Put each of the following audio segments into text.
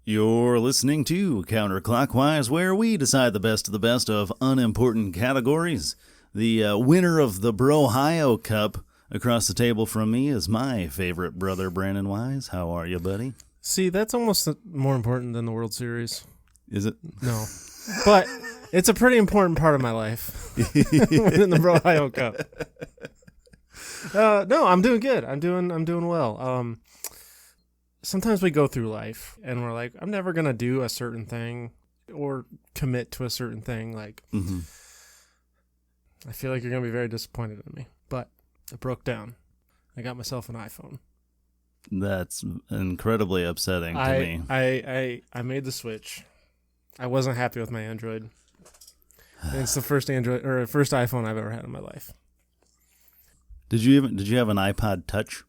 You're listening to Counterclockwise, where we decide the best of the best of unimportant categories. The winner of the Brohio Cup across the table from me is my favorite brother, Brandon Wise. How are you, buddy? See, that's almost more important than the World Series. Is it? No. But it's a pretty important part of my life. Winning the Brohio Cup. No, I'm doing good. I'm doing well. Sometimes we go through life and we're like, I'm never going to do a certain thing or commit to a certain thing. Like, I feel like you're going to be very disappointed in me. But I broke down. I got myself an iPhone. That's incredibly upsetting to me. I made the switch. I wasn't happy with my Android. And it's the first iPhone I've ever had in my life. Did you have an iPod Touch?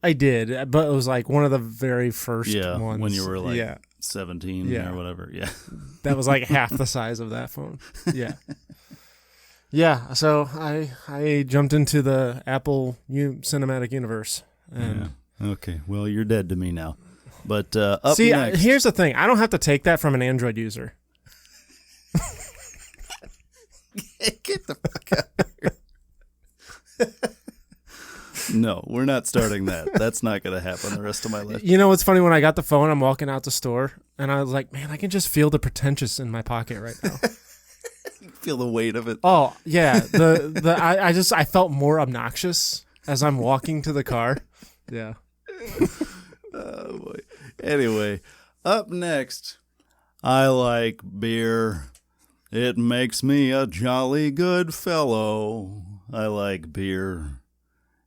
I did, but it was like one of the very first ones. When you were like 17 or whatever. Yeah. That was like half the size of that phone. Yeah. Yeah, so I jumped into the Apple cinematic universe. And Okay, well, you're dead to me now. But up see, next... here's the thing. I don't have to take that from an Android user. Get the fuck out of here. No, we're not starting that. That's not going to happen the rest of my life. You know what's funny? When I got the phone, I'm walking out the store, and I was like, man, I can just feel the pretentious in my pocket right now. You feel the weight of it. Oh, yeah. I felt more obnoxious as I'm walking to the car. Yeah. Oh, boy. Anyway, up next, I like beer. It makes me a jolly good fellow. I like beer.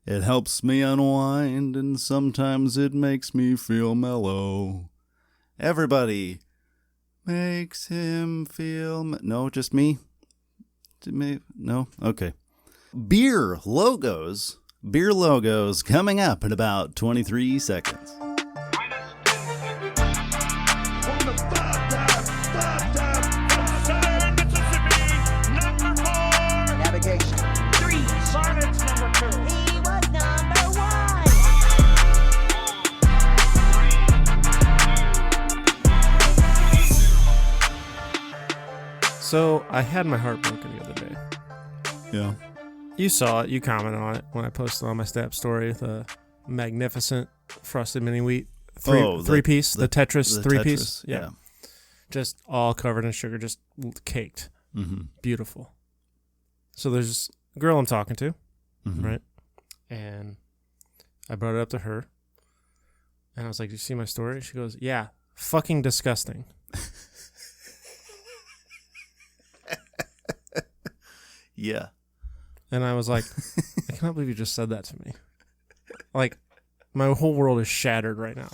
It helps me unwind, and sometimes it makes me feel mellow. Everybody makes him feel... No, just me? No? Okay. Beer logos coming up in about 23 seconds. So I had my heart broken the other day. Yeah. You saw it. You commented on it when I posted on my Snap story. The magnificent frosted mini wheat three-piece. The Tetris three-piece. Yeah. Just all covered in sugar, just caked. Mm-hmm. Beautiful. So there's a girl I'm talking to, right? And I brought it up to her. And I was like, "Do you see my story?" She goes, "Yeah, fucking disgusting." Yeah. And I was like, I cannot believe you just said that to me. Like, my whole world is shattered right now.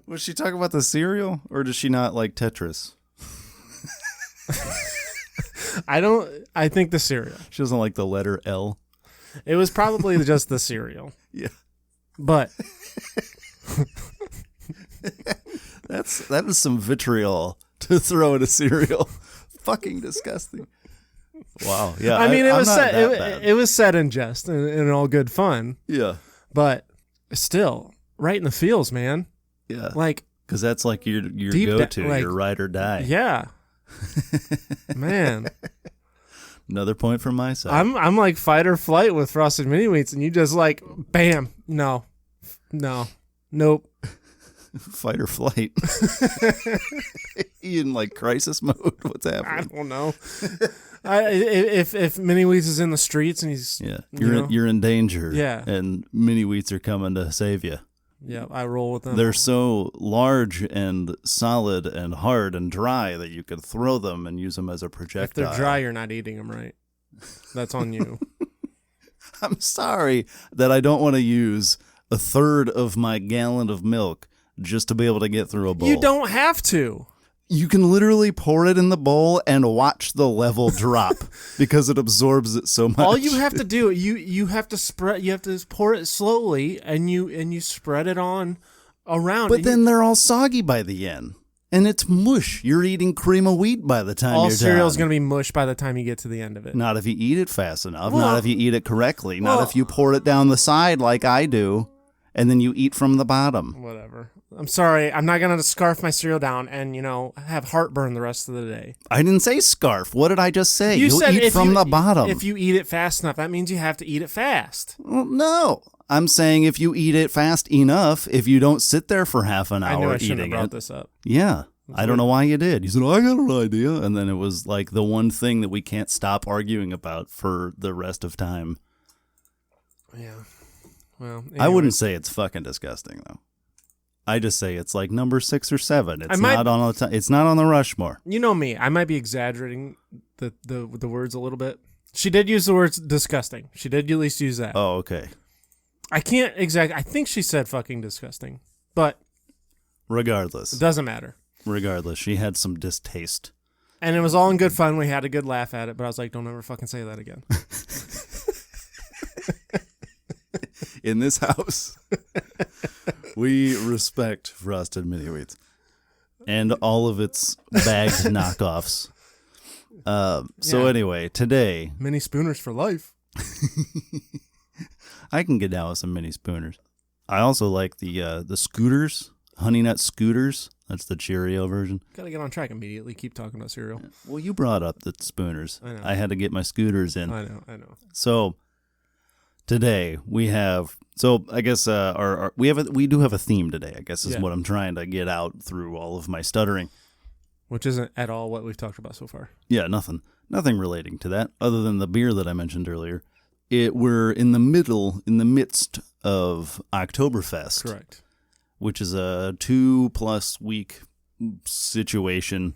Was she talking about the cereal, or does she not like Tetris? I think the cereal. She doesn't like the letter L? It was probably just the cereal. Yeah. But. that is some vitriol to throw in a cereal. Fucking disgusting. Wow. Yeah. I mean, it was said in jest and in all good fun. Yeah. But still, right in the feels, man. Yeah. Like, because that's like your go-to, your ride or die. Yeah. Man. Nope. Point from my side. I'm like fight or flight with frosted mini wheats, and you just like, bam, no, nope. Fight or flight. You in like crisis mode? What's happening? I don't know. If Mini Wheats is in the streets and he's you're in danger. Yeah. And Mini Wheats are coming to save you. Yeah, I roll with them. They're so large and solid and hard and dry that you could throw them and use them as a projectile. If they're dry, you're not eating them right. That's on you. I'm sorry that I don't want to use a third of my gallon of milk just to be able to get through a bowl. You don't have to. You can literally pour it in the bowl and watch the level drop because it absorbs it so much. All you have to do, you have to pour it slowly and you spread it on around. But then they're all soggy by the end. And it's mush. You're eating cream of wheat by the time you're done. All cereal's going to be mush by the time you get to the end of it. Not if you eat it fast enough. Not if you eat it correctly. Not if you pour it down the side like I do, and then you eat from the bottom. Whatever. I'm sorry. I'm not going to scarf my cereal down and, have heartburn the rest of the day. I didn't say scarf. What did I just say? You said eat from the bottom. If you eat it fast enough, that means you have to eat it fast. Well, no. I'm saying if you eat it fast enough, if you don't sit there for half an hour I knew I eating shouldn't have brought it. this up. Yeah. I don't know why you did. You said, I got an idea. And then it was like the one thing that we can't stop arguing about for the rest of time. Yeah. Well, anyways. I wouldn't say it's fucking disgusting, though. I just say it's like number 6 or 7. It's not on the Rushmore. You know me. I might be exaggerating the words a little bit. She did use the words disgusting. She did at least use that. Oh, okay. I can't I think she said fucking disgusting. But regardless. It doesn't matter. Regardless, she had some distaste. And it was all in good fun. We had a good laugh at it, but I was like, don't ever fucking say that again. In this house, we respect Frosted Mini Wheats and all of its bagged knockoffs. Anyway, today... Mini Spooners for life. I can get down with some Mini Spooners. I also like the Scooters, Honey Nut Scooters. That's the Cheerio version. Gotta get on track immediately. Keep talking about cereal. Yeah. Well, you brought up the Spooners. I know. I had to get my Scooters in. I know. So... today we have, I guess we do have a theme today, I guess is what I'm trying to get out through all of my stuttering. Which isn't at all what we've talked about so far. Yeah, nothing relating to that other than the beer that I mentioned earlier. We're in the midst of Oktöberfest. Correct. Which is a 2+ week situation,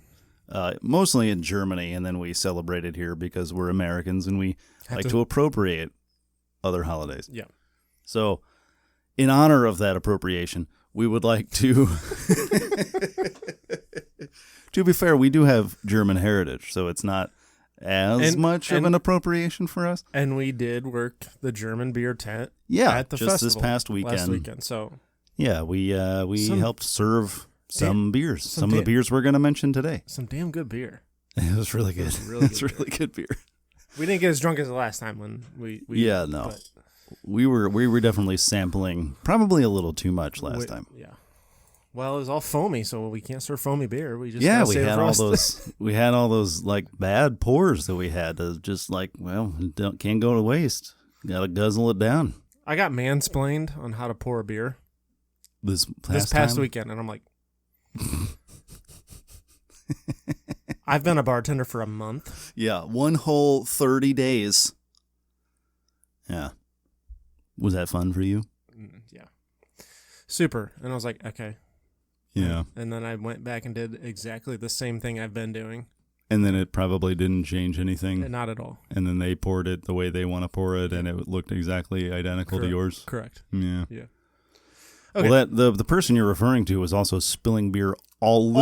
mostly in Germany, and then we celebrate it here because we're Americans and we like to appropriate other holidays. Yeah. So, in honor of that appropriation, we would like to... To be fair, we do have German heritage, so it's not as much of an appropriation for us. And we did work the German beer tent at the festival this past weekend. Last weekend, so... Yeah, we helped serve some beers. Some of the beers we're going to mention today. Some damn good beer. It was really good. It's really good beer. We didn't get as drunk as the last time when we but we were definitely sampling probably a little too much last time. Yeah. Well, it was all foamy, so we can't serve foamy beer. We just we had all those like bad pours that we had to just can't go to waste. Got to guzzle it down. I got mansplained on how to pour a beer this past weekend, and I'm like, I've been a bartender for a month. Yeah, one whole 30 days. Yeah. Was that fun for you? Yeah. Super. And I was like, okay. Yeah. And then I went back and did exactly the same thing I've been doing. And then it probably didn't change anything. Not at all. And then they poured it the way they want to pour it, and it looked exactly identical to yours. Correct. Yeah. Okay. Well, the person you're referring to was also spilling beer all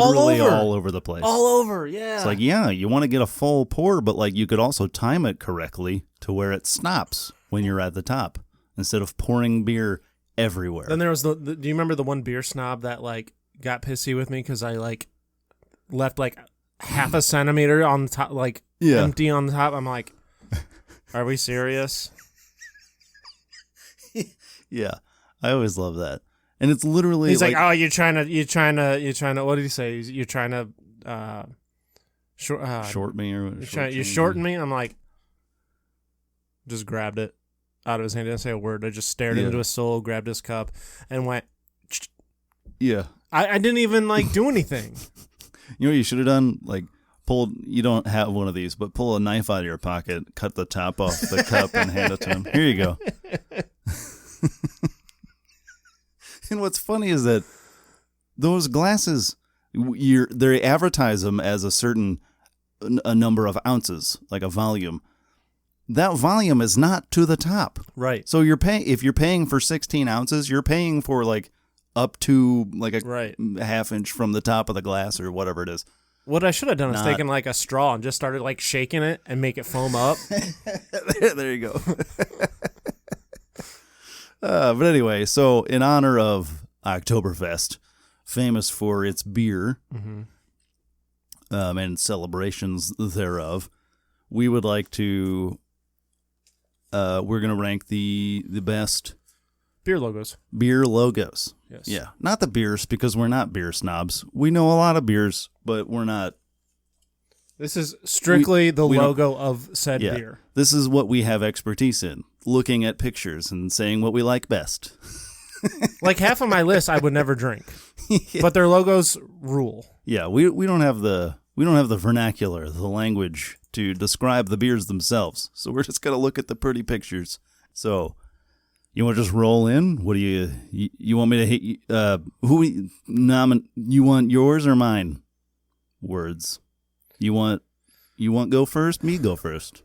over the place. All over, yeah. It's like, you want to get a full pour, but you could also time it correctly to where it stops when you're at the top instead of pouring beer everywhere. Then there was do you remember the one beer snob that got pissy with me because I left half a centimeter on the top, empty on the top? I'm like, are we serious? Yeah, I always love that. And it's literally he's like, oh, you're trying to. What did he say? You're trying to short me or you shorten me. I'm like, just grabbed it out of his hand. Didn't say a word. I just stared into his soul, grabbed his cup, and went. Yeah. I didn't even do anything. You know what you should have done? You don't have one of these, but pull a knife out of your pocket, cut the top off the cup, and hand it to him. Here you go. And what's funny is that those glasses, they advertise them as a number of ounces, like a volume. That volume is not to the top. Right. So if you're paying for 16 ounces, you're paying for up to a half inch from the top of the glass or whatever it is. What I should have done is taken a straw and just started shaking it and make it foam up. There you go. But anyway, so in honor of Oktöberfest, famous for its beer and celebrations thereof, we would like to. We're going to rank the best beer logos. Beer logos. Yes. Yeah. Not the beers, because we're not beer snobs. We know a lot of beers, but we're not. This is strictly the we logo of said beer. This is what we have expertise in, looking at pictures and saying what we like best. Like half of my list I would never drink, but their logos rule. Yeah, we don't have the vernacular, the language to describe the beers themselves. So we're just gonna look at the pretty pictures. So you want to just roll in? What do you want me to hit? You want yours or mine? Words. You want go first? Me go first.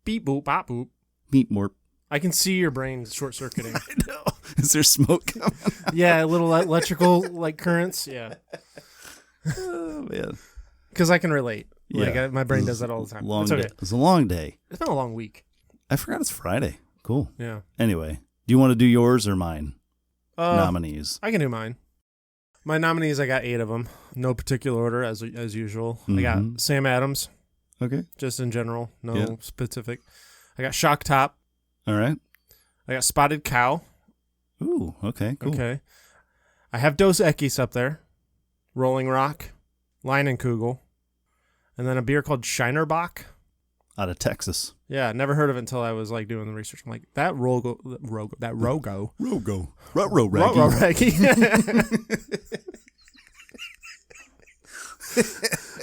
Beep boop bop boop. Beep more. I can see your brain short circuiting. I know. Is there smoke coming out? Yeah, little electrical like currents. Yeah. Oh man. Because I can relate. Yeah. Like my brain does that all the time. Long it's okay. day. It's a long day. It's been a long week. I forgot it's Friday. Cool. Yeah. Anyway, do you want to do yours or mine? Nominees. I can do mine. My nominees, I got 8 of them. No particular order, as usual. Mm-hmm. I got Sam Adams. Okay. Just in general, no specific. I got Shock Top. All right. I got Spotted Cow. Ooh, okay, cool. Okay. I have Dos Equis up there. Rolling Rock. Leinenkugel. And then a beer called Shinerbach. Out of Texas. Yeah, never heard of it until I was like doing the research. I'm like, that Rogo. Ruggy.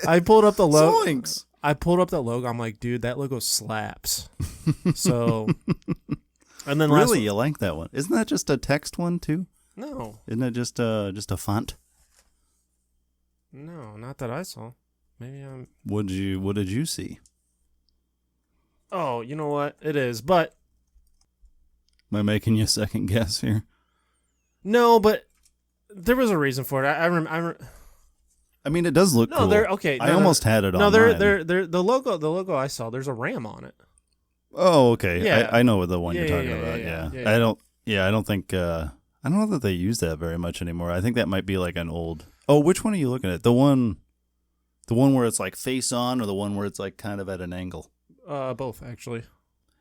I pulled up the logo. Zoinks. I pulled up that logo. I'm like, dude, that logo slaps. So, and then really, you like that one? Isn't that just a text one too? No. Isn't it just a font? No, not that I saw. Maybe I'm. What did you see? Oh, you know what? It is, but Am I making you second guess here? no, but there was a reason for it. I mean, it does look cool. they're okay. I almost had it on. No, they're the logo I saw. There's a ram on it. Oh, okay. Yeah. I know what the one you're talking yeah, about. yeah, Yeah. yeah. I don't think. I don't know that they use that very much anymore. I think that might be like an old. Oh, which one are you looking at? The one where it's like face on, or the one where it's like kind of at an angle? Both actually.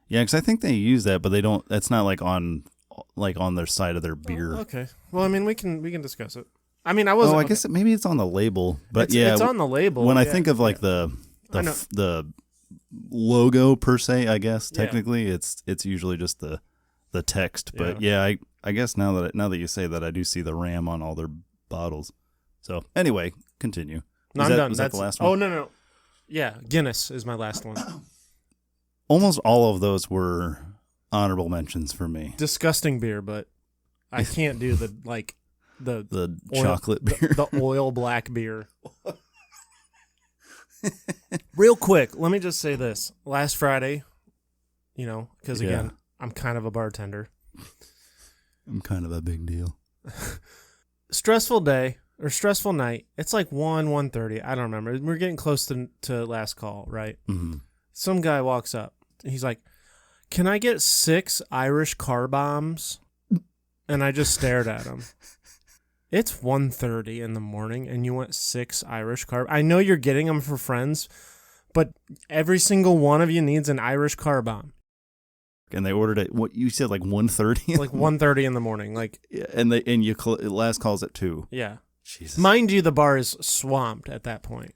Yeah, because I think they use that, but they don't. That's not like on their side of their beer. Oh, okay. Well, I mean, we can discuss it. I mean, I wasn't. Oh, I guess maybe it's on the label, but it's on the label. When I think of like the logo per se, I guess technically it's usually just the text. But I guess now that you say that, I do see the ram on all their bottles. So anyway, continue. No, I'm done. Was that the last one? Oh no. Yeah, Guinness is my last one. Almost all of those were honorable mentions for me. Disgusting beer, but I can't do the oil, chocolate beer, the oil black beer. Real quick, let me just say this. Last Friday, because again, I'm kind of a bartender. I'm kind of a big deal. Stressful day or stressful night. It's like 1:30. I don't remember. We're getting close to last call, right? Mm-hmm. Some guy walks up. He's like, "Can I get 6 Irish car bombs?" And I just stared at him. It's 1:30 in the morning, and you want 6 Irish car. I know you're getting them for friends, but every single one of you needs an Irish car bomb. And they ordered it. What you said, like 1:30? Like 1:30 in the morning, like. And last call's at 2. Yeah. Jesus. Mind you, the bar is swamped at that point.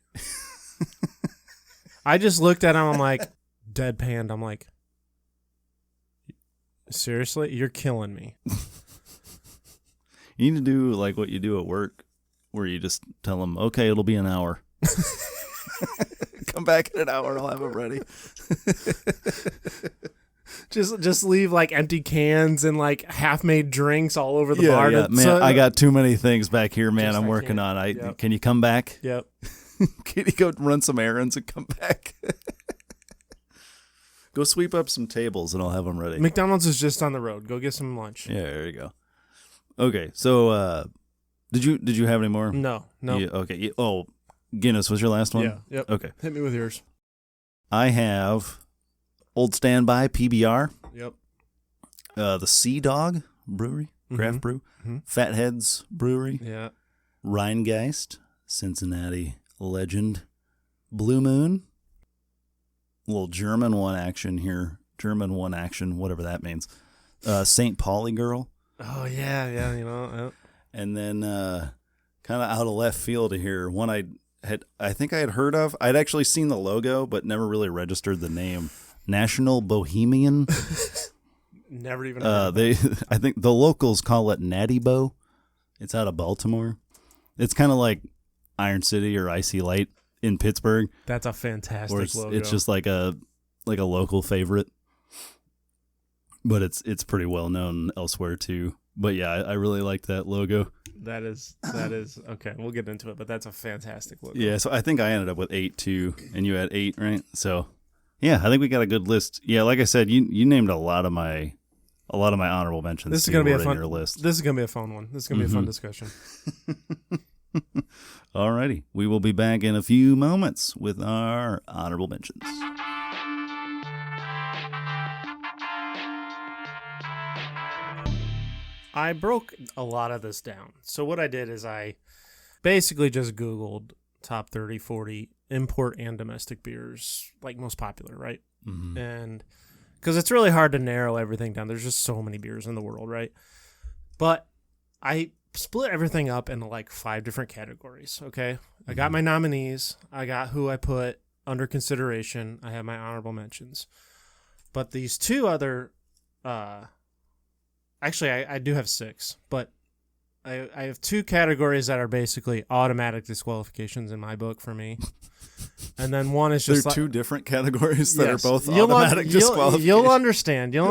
I just looked at him. I'm like, deadpanned. I'm like, seriously, you're killing me. You need to do like what you do at work, where you just tell them, okay, it'll be an hour. Come back in an hour, I'll have it ready. Just leave like empty cans and like half-made drinks all over the bar. Yeah, man, I got too many things back here, man. I'm working on. Yep. Can you come back? Yep. Can you go run some errands and come back? Go sweep up some tables and I'll have them ready. McDonald's is just on the road. Go get some lunch. Yeah, there you go. Okay, so did you have any more? No. Okay. Oh, Guinness was your last one? Yeah. Yep. Okay. Hit me with yours. I have Old Standby PBR. Yep. The Sea Dog Brewery, craft brew. Mm-hmm. Fatheads Brewery. Yeah. Rheingeist, Cincinnati legend. Blue Moon. A little German one action here. German one action, whatever that means. St. Pauli Girl. Oh yeah, you know. And then kind of out of left field here, one I think I had heard of. I'd actually seen the logo, but never really registered the name. National Bohemian. Never even. I think the locals call it Natty Bo. It's out of Baltimore. It's kind of like Iron City or Icy Light in Pittsburgh. That's a fantastic logo. It's just like a local favorite, but it's pretty well known elsewhere too. But yeah, I really like that logo. That is okay. We'll get into it, but that's a fantastic logo. Yeah, so I think I ended up with 8 too, and you had 8, right? So yeah, I think we got a good list. Yeah, like I said, you named a lot of my honorable mentions. This is gonna be a fun list. This is gonna be a fun one. This is gonna be a fun discussion. Alrighty, we will be back in a few moments with our honorable mentions. I broke a lot of this down. So what I did is I basically just Googled top 30, 40 import and domestic beers, like most popular, right? Mm-hmm. And because it's really hard to narrow everything down. There's just so many beers in the world, right? But I split everything up into like 5 different categories, okay? I got my nominees. I got who I put under consideration. I have my honorable mentions. But these 2 other... Actually, I do have 6, but I have 2 categories that are basically automatic disqualifications in my book for me. And then one is just... There are 2 different categories that are both automatic disqualifications. You'll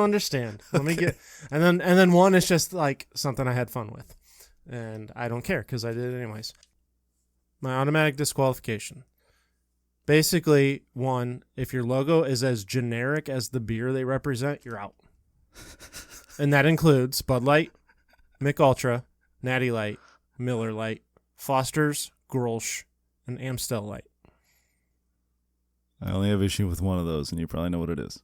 understand. Let me get... And then one is just like something I had fun with. And I don't care because I did it anyways. My automatic disqualification. Basically, 1, if your logo is as generic as the beer they represent, you're out. And that includes Bud Light, Mick Ultra, Natty Light, Miller Light, Foster's, Grolsch, and Amstel Light. I only have issue with one of those, and you probably know what it is.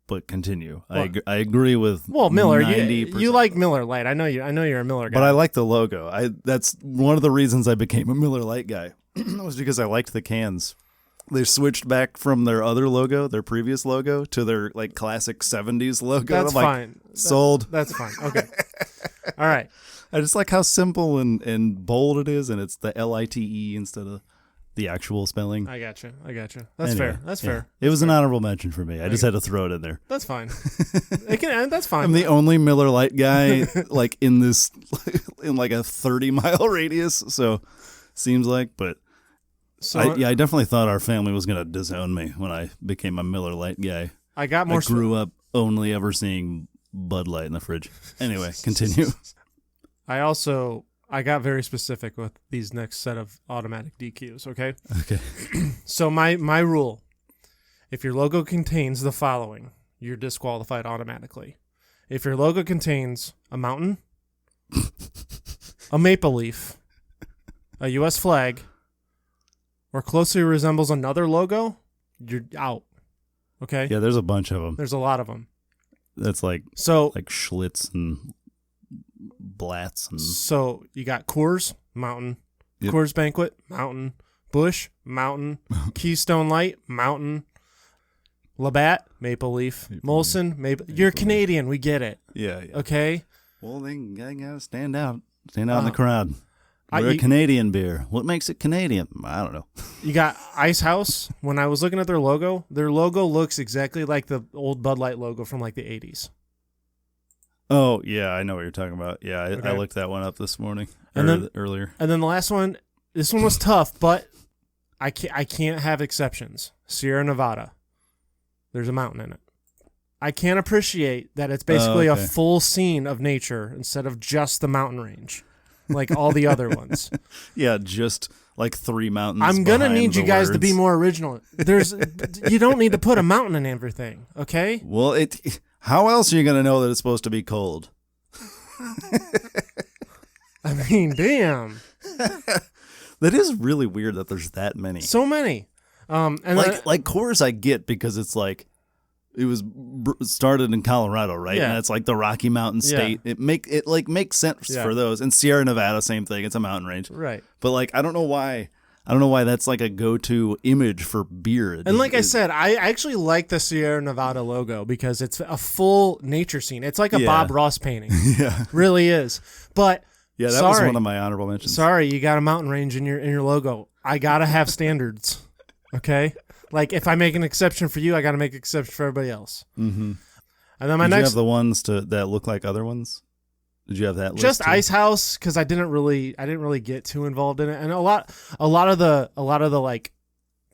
But continue. Well, I agree with Miller. 90%. You like Miller Light. I know you're a Miller guy. But I like the logo. That's one of the reasons I became a Miller Light guy. Was because I liked the cans. They switched back from their other logo, their previous logo, to their like classic 70s logo. That's fine. Sold. That's fine. Okay. All right. I just like how simple and bold it is, and it's the Lite instead of the actual spelling. I gotcha. That's fair. That's fair. It was an honorable mention for me. I just had to throw it in there. That's fine. That's fine. I'm the only Miller Lite guy like in this in like a 30-mile radius, so seems like, but so I definitely thought our family was going to disown me when I became a Miller Lite guy. I grew up only ever seeing Bud Light in the fridge. Anyway, continue. I got very specific with these next set of automatic DQs, okay? Okay. So my rule, if your logo contains the following, you're disqualified automatically. If your logo contains a mountain, a maple leaf, a U.S. flag, or closely resembles another logo, you're out, okay? Yeah, there's a bunch of them. There's a lot of them. That's like Schlitz and Blatz. And... So you got Coors, mountain. Yep. Coors Banquet, mountain. Busch, mountain. Keystone Light, mountain. Labatt, maple leaf. Molson, maple. You're Canadian, we get it. Yeah. Okay? Well, they gotta stand out. Stand out in the crowd. We're a Canadian beer. What makes it Canadian? I don't know. You got Ice House. When I was looking at their logo looks exactly like the old Bud Light logo from like the 80s. Oh, yeah, I know what you're talking about. Yeah, I looked that one up this morning earlier. And then the last one, this one was tough, but I can't have exceptions. Sierra Nevada. There's a mountain in it. I can't appreciate that it's basically a full scene of nature instead of just the mountain range. Like all the other ones. Yeah, just like 3 mountains. I'm going to need you guys to be more original. You don't need to put a mountain in everything, okay? Well, how else are you going to know that it's supposed to be cold? I mean, damn. That is really weird that there's that many. So many. And like Coors I get because it's like it was started in Colorado, right? Yeah. And it's like the Rocky Mountain state. Yeah. It makes sense for those. And Sierra Nevada, same thing. It's a mountain range. Right. But like I don't know why I don't know why that's like a go-to image for beer. And like I said, I actually like the Sierra Nevada logo because it's a full nature scene. It's like a Bob Ross painting. Yeah. Really is. But yeah, that was one of my honorable mentions. Sorry, you got a mountain range in your logo. I gotta have standards. Okay? Like if I make an exception for you, I gotta make an exception for everybody else. Mm-hmm. And then Did you have the ones that look like other ones? Did you have that list just too? Ice House, because I didn't really get too involved in it, and a lot of the like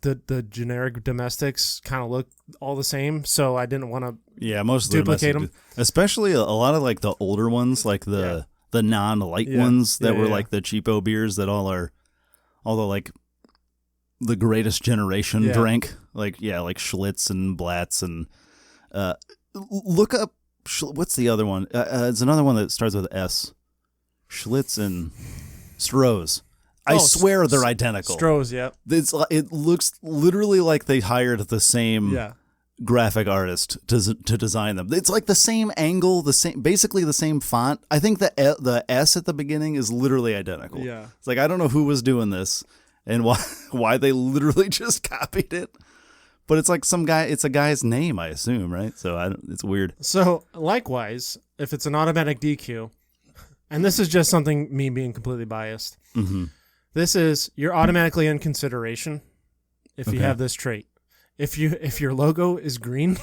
the generic domestics kind of look all the same, so I didn't want to most of duplicate them. Especially a lot of like the older ones, like the non-light ones that were like the cheapo beers that all the like the greatest generation drank, like Schlitz and Blatz and look up. What's the other one? It's another one that starts with S. Schlitz and Stroh's. I swear they're identical. Stroh's, yeah. It looks literally like they hired the same graphic artist to design them. It's like the same angle, basically the same font. I think the S at the beginning is literally identical. Yeah. It's like I don't know who was doing this and why they literally just copied it. But it's like it's a guy's name, I assume, right? So it's weird. So likewise, if it's an automatic DQ, and this is just something me being completely biased, this is you're automatically in consideration if you have this trait. If your logo is green,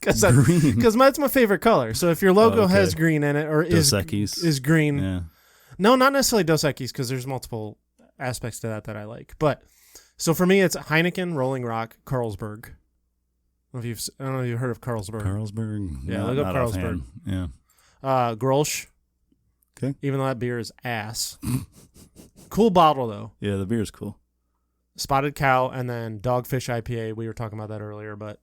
because that's my favorite color. So if your logo has green in it or is green, no, not necessarily Dos Equis, because there's multiple aspects to that I like, but. So for me, it's Heineken, Rolling Rock, Carlsberg. I don't know if you've heard of Carlsberg. Carlsberg? Yeah, look up Carlsberg. Yeah. Grolsch. Okay. Even though that beer is ass. Cool bottle, though. Yeah, the beer is cool. Spotted Cow, and then Dogfish IPA. We were talking about that earlier, but...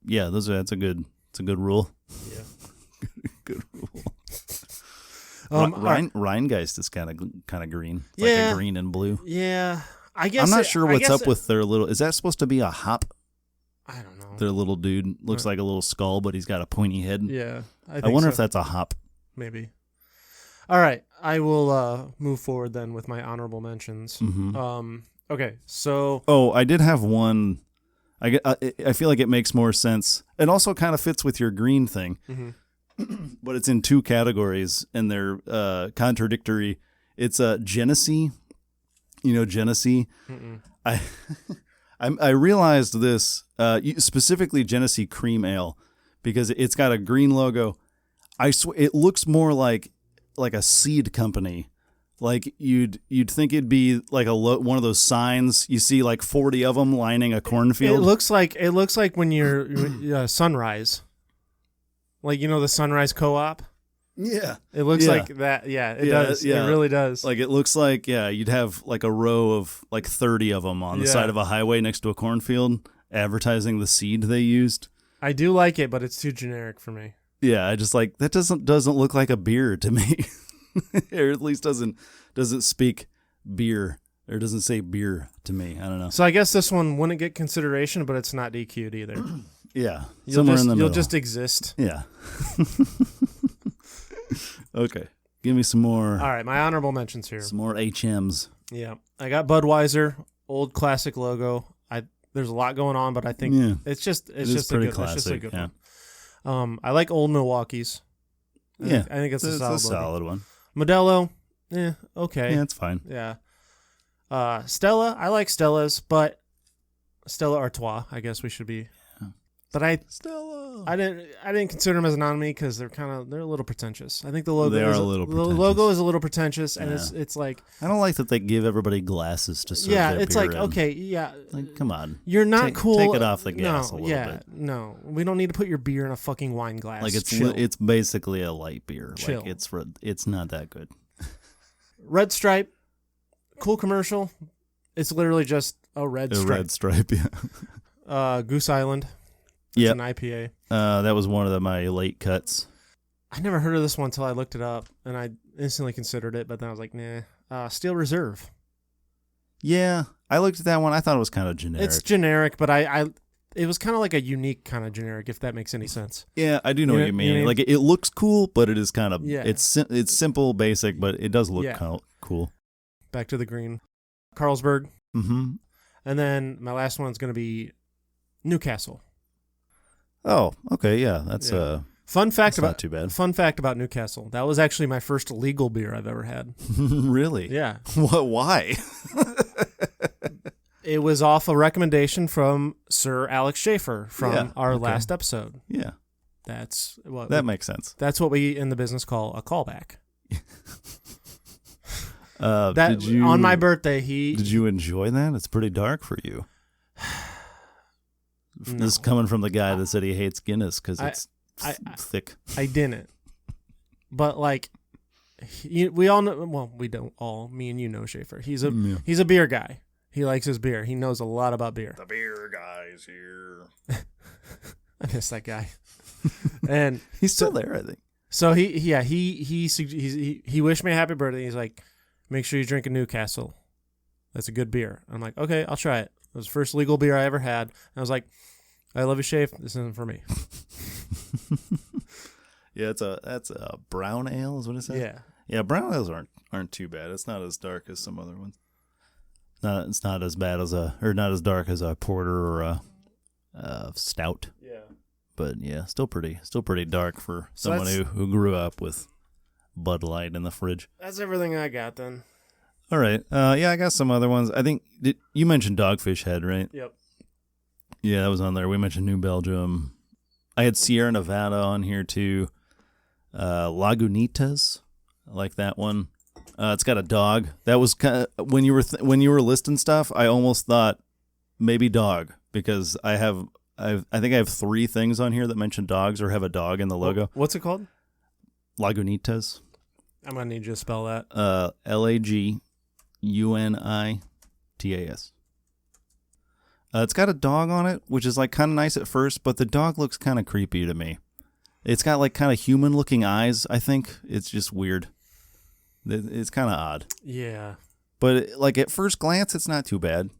Yeah, that's a good rule. Yeah. Good rule. Rheingeist is kind of green. It's like a green and blue. Yeah. I guess I'm not sure what's up with their little... Is that supposed to be a hop? I don't know. Their little dude looks like a little skull, but he's got a pointy head. Yeah. I wonder if that's a hop. Maybe. All right. I will move forward then with my honorable mentions. Mm-hmm. Okay, so... Oh, I did have one. I feel like it makes more sense. It also kind of fits with your green thing. Mm-hmm. But it's in two categories, and they're contradictory. It's Genesee. You know Genesee? Mm-mm. I realized this, specifically Genesee Cream Ale, because it's got a green logo. I swear it looks more like a seed company. Like you'd think it'd be like one of those signs you see, like 40 of them lining a cornfield. It looks like when you're Sunrise, like the Sunrise Co-op. Yeah. It looks like that. Yeah, it does. Yeah. It really does. Like it looks like, you'd have like a row of like 30 of them on the side of a highway next to a cornfield advertising the seed they used. I do like it, but it's too generic for me. Yeah, I just like that doesn't look like a beer to me. Or at least doesn't speak beer, or doesn't say beer to me. I don't know. So I guess this one wouldn't get consideration, but it's not DQ'd either. Yeah. You'll just exist. Yeah. Okay. Give me some more. All right, my honorable mentions here. Some more HMs. Yeah. I got Budweiser, old classic logo. There's a lot going on, but I think it's just a good one. I like Old Milwaukee's. I think it's a solid one. Modelo, okay. Yeah, it's fine. Yeah. Stella, I like Stella's, but Stella Artois, I guess we should be. But Stella. I didn't consider them as an enemy because they're a little pretentious. I think the logo is a little pretentious, and it's like I don't like that they give everybody glasses to serve. Yeah, their it's beer like in. Okay, yeah. Like, come on, you're not cool. Take it off the gas a little bit. No, we don't need to put your beer in a fucking wine glass. Like it's basically a light beer. Chill. Like it's not that good. Red Stripe, cool commercial. It's literally just a red stripe. Red Stripe, yeah. Goose Island. Yeah, an IPA. That was one of my late cuts. I never heard of this one until I looked it up, and I instantly considered it, but then I was like, nah. Steel Reserve. Yeah, I looked at that one. I thought it was kind of generic. It's generic, but it was kind of like a unique kind of generic, if that makes any sense. Yeah, I do know what you mean. Like it looks cool, but it is kind of it's simple, basic, but it does look kind of cool. Back to the green. Carlsberg. Mm-hmm. And then my last one's going to be Newcastle. Oh, okay, yeah, that's fun fact not too bad. Fun fact about Newcastle. That was actually my first legal beer I've ever had. Really? Yeah. What? Why? It was off a recommendation from Sir Alex Schaefer from our last episode. Yeah. That makes sense. That's what we in the business call a callback. On my birthday, did you enjoy that? It's pretty dark for you. No. This is coming from the guy that said he hates Guinness because it's thick. I didn't, but like, we all know. Well, we don't all. Me and you know Schaefer. He's a beer guy. He likes his beer. He knows a lot about beer. The beer guy's here. I miss that guy. And he's still there, I think. So he wished me a happy birthday. He's like, make sure you drink a Newcastle. That's a good beer. I'm like, okay, I'll try it. It was the first legal beer I ever had. And I was like, I love you, Shafe. This isn't for me. Yeah, that's a brown ale, is what it says. Yeah. Yeah, brown ales aren't too bad. It's not as dark as some other ones. It's not as bad as not as dark as a porter or a stout. Yeah. But yeah, still pretty dark for someone who grew up with Bud Light in the fridge. That's everything I got then. All right. Yeah, I got some other ones. I think you mentioned Dogfish Head, right? Yep. Yeah, that was on there. We mentioned New Belgium. I had Sierra Nevada on here too. Lagunitas, I like that one. It's got a dog. That was kind of, when you were listing stuff, I almost thought maybe dog because I think I have 3 things on here that mention dogs or have a dog in the logo. What's it called? Lagunitas. I'm gonna need you to spell that. Lagunitas. It's got a dog on it, which is like kind of nice at first, but the dog looks kind of creepy to me. It's got like kind of human-looking eyes. I think it's just weird. It's kind of odd. Yeah. But like at first glance, it's not too bad.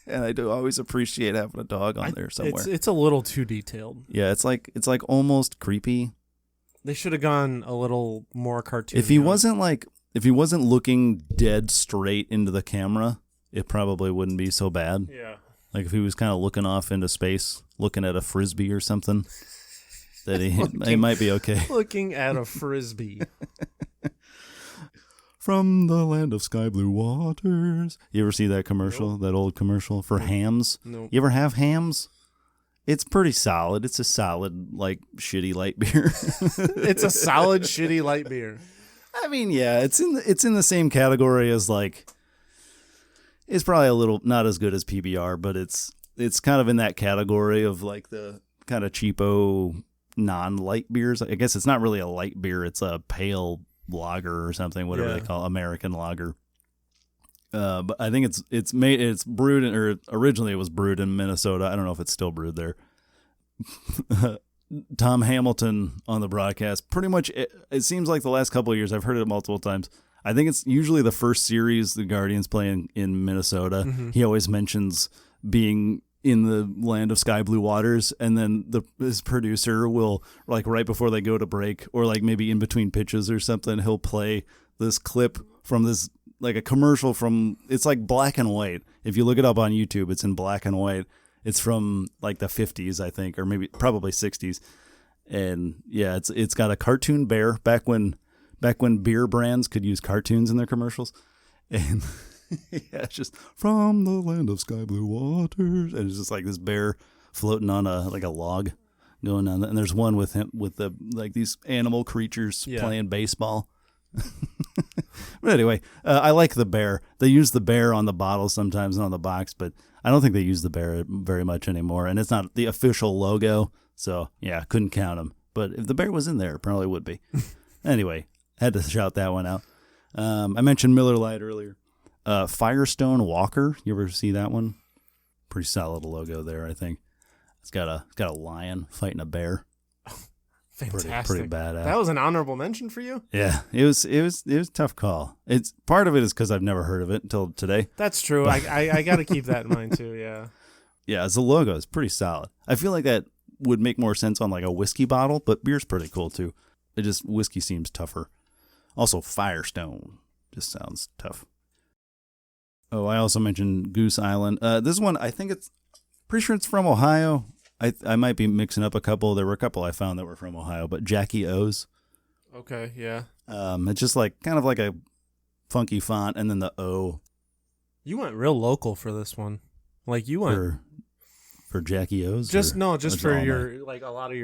And I do always appreciate having a dog on there somewhere. It's a little too detailed. Yeah, it's like almost creepy. They should have gone a little more cartoony. If he wasn't looking dead straight into the camera, it probably wouldn't be so bad. Yeah. Like if he was kind of looking off into space, looking at a frisbee or something, that he might be okay. Looking at a frisbee. From the land of sky blue waters. You ever see that commercial? Nope. That old commercial for hams? No. You ever have hams? It's pretty solid. It's a solid, like, shitty light beer. It's a solid, shitty light beer. I mean, yeah, it's in the same category as like. It's probably a little not as good as PBR, but it's kind of in that category of like the kind of cheapo non-light beers. I guess it's not really a light beer. It's a pale lager or something, whatever they call American lager. But I think it's brewed or originally it was brewed in Minnesota. I don't know if it's still brewed there. Tom Hamilton on the broadcast, pretty much it seems like the last couple of years, I've heard it multiple times. I think it's usually the first series the Guardians play in Minnesota. Mm-hmm. He always mentions being in the land of sky blue waters, and then his producer will, like right before they go to break or like maybe in between pitches or something, he'll play this clip from this, like a commercial from, it's like black and white. If you look it up on YouTube, it's in black and white. It's from like the 50s, I think, or maybe probably 60s. And yeah, it's got a cartoon bear back when beer brands could use cartoons in their commercials. And yeah, it's just from the land of sky blue waters. And it's just like this bear floating on a log going on. And there's one with him with the like these animal creatures playing baseball. But anyway, I like the bear. They use the bear on the bottle sometimes and on the box, but I don't think they use the bear very much anymore. And it's not the official logo. So yeah, couldn't count them. But if the bear was in there, it probably would be. Anyway, had to shout that one out. I mentioned Miller Lite earlier. Firestone Walker. You ever see that one? Pretty solid logo there, I think. It's got a lion fighting a bear. Fantastic. Pretty badass. That was an honorable mention for you? Yeah, it was a tough call. It's part of it is because I've never heard of it until today. That's true. But I got to keep that in mind too. Yeah. Yeah, as a logo, it's pretty solid. I feel like that would make more sense on like a whiskey bottle, but beer's pretty cool too. Whiskey seems tougher. Also, Firestone just sounds tough. Oh, I also mentioned Goose Island. This one, I think it's pretty sure it's from Ohio. I might be mixing up a couple. There were a couple I found that were from Ohio, but Jackie O's. Okay, yeah. It's just like kind of like a funky font, and then the O. You went real local for this one. Like you went for Jackie O's. Just for your like a lot of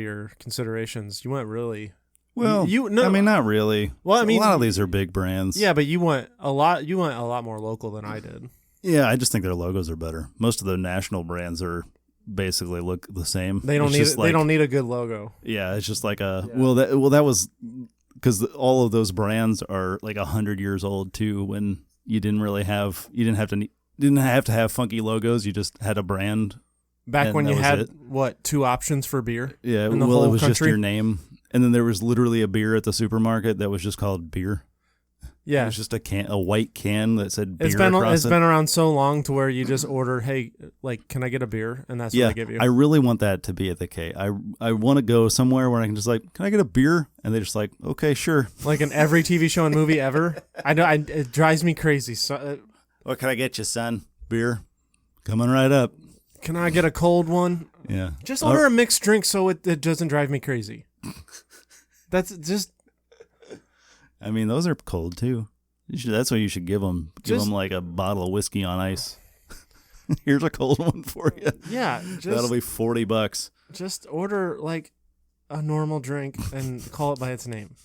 your considerations. You went really well. I mean, not really. Well, I mean, a lot of these are big brands. Yeah, but you went a lot more local than I did. Yeah, I just think their logos are better. Most of the national brands are basically look the same. They don't they don't need a good logo. Yeah, it's just like that was because all of those brands are like 100 years old too. When you didn't have to have funky logos. You just had a brand. Back when you had two options for beer. Yeah, in the well, whole it was country? just your name, and then there was literally a beer at the supermarket that was just called beer. Yeah, it was just a white can that said beer. It's been around so long to where you just order, hey, like, can I get a beer? And that's what they give you. I really want that to be at the K. I want to go somewhere where I can just like, can I get a beer? And they're just like, okay, sure. Like in every TV show and movie ever. I know it drives me crazy. So, what can I get you, son? Beer, coming right up. Can I get a cold one? Yeah. Just order a mixed drink so it doesn't drive me crazy. That's just. I mean, those are cold too. That's what you should give them. Give them like a bottle of whiskey on ice. Here's a cold one for you. Yeah, that'll be $40. Just order like a normal drink and call it by its name.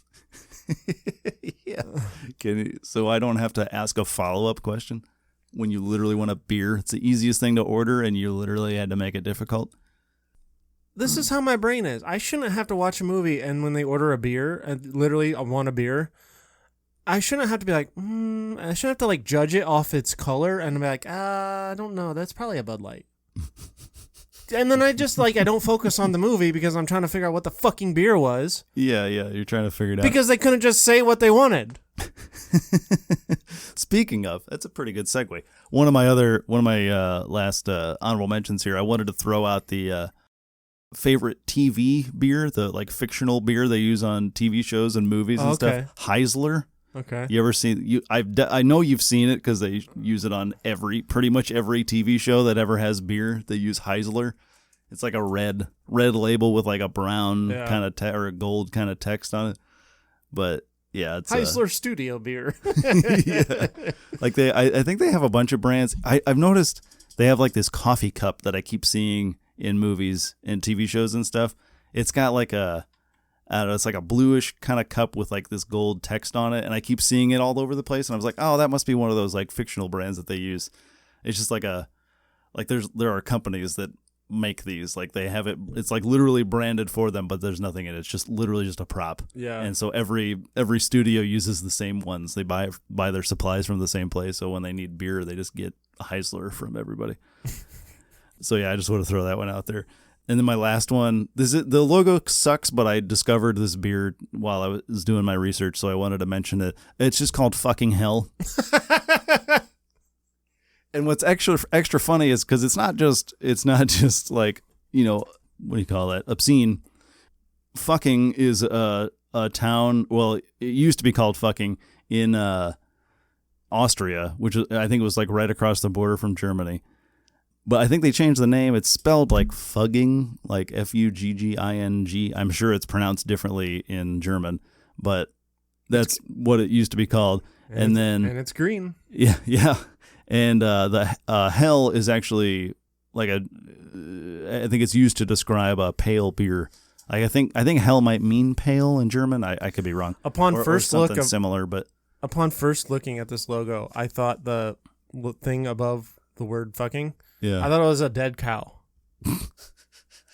Yeah. So I don't have to ask a follow-up question when you literally want a beer. It's the easiest thing to order, and you literally had to make it difficult. This is how my brain is. I shouldn't have to watch a movie, and when they order a beer, and literally I want a beer, I shouldn't have to be like, I shouldn't have to like judge it off its color and be like, I don't know, that's probably a Bud Light. And then I just like, I don't focus on the movie because I'm trying to figure out what the fucking beer was. Yeah, you're trying to figure it out. Because they couldn't just say what they wanted. Speaking of, that's a pretty good segue. One of my last honorable mentions here, I wanted to throw out the favorite TV beer, the like fictional beer they use on TV shows and movies and stuff. Heisler. Okay. You ever seen? I know you've seen it because they use it on pretty much every TV show that ever has beer. They use Heisler. It's like a red label with like a brown kind of or a gold kind of text on it. But yeah, it's Heisler Studio beer. Yeah. Like I think they have a bunch of brands. I've noticed they have like this coffee cup that I keep seeing in movies and TV shows and stuff. It's got like it's like a bluish kind of cup with like this gold text on it, and I keep seeing it all over the place. And I was like, oh, that must be one of those like fictional brands that they use. It's just like there are companies that make these, like they have it's like literally branded for them, but there's nothing in it. It's just literally just a prop. Yeah. And so every studio uses the same ones. They buy their supplies from the same place. So when they need beer, they just get a Heisler from everybody. So yeah, I just want to throw that one out there. And then my last one, the logo sucks, but I discovered this beer while I was doing my research, so I wanted to mention it. It's just called Fucking Hell. And what's extra funny is because it's not just like, what do you call that? Obscene. Fucking is a town. Well, it used to be called Fucking in Austria, which I think was like right across the border from Germany. But I think they changed the name. It's spelled like Fugging, like Fugging. I'm sure it's pronounced differently in German, but that's what it used to be called. And it's green. Yeah. And the hell is actually like I think it's used to describe a pale beer. Like I think hell might mean pale in German. I could be wrong. Upon first look, similar, but upon first looking at this logo, I thought the thing above the word fucking. Yeah. I thought it was a dead cow.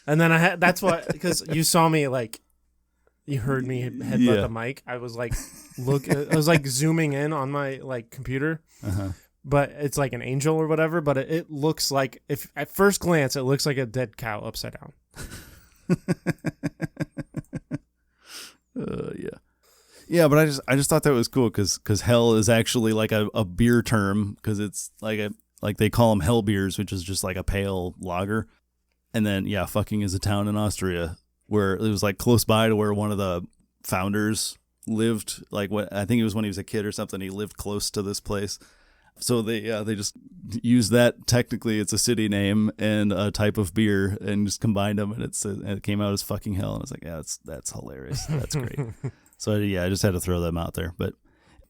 And then that's what, because you saw me like, you heard me headbutt the mic. I was like, I was like zooming in on my like computer, but it's like an angel or whatever. But it looks like, if at first glance, it looks like a dead cow upside down. Yeah, but I just thought that was cool because hell is actually like a beer term, because it's like they call them hell beers, which is just like a pale lager. And then, Fucking is a town in Austria where it was like close by to where one of the founders lived. Like I think it was when he was a kid or something. He lived close to this place. So they just use that. Technically, it's a city name and a type of beer, and just combined them, and it came out as fucking hell. And I was like, yeah, that's hilarious. That's great. So yeah, I just had to throw them out there. But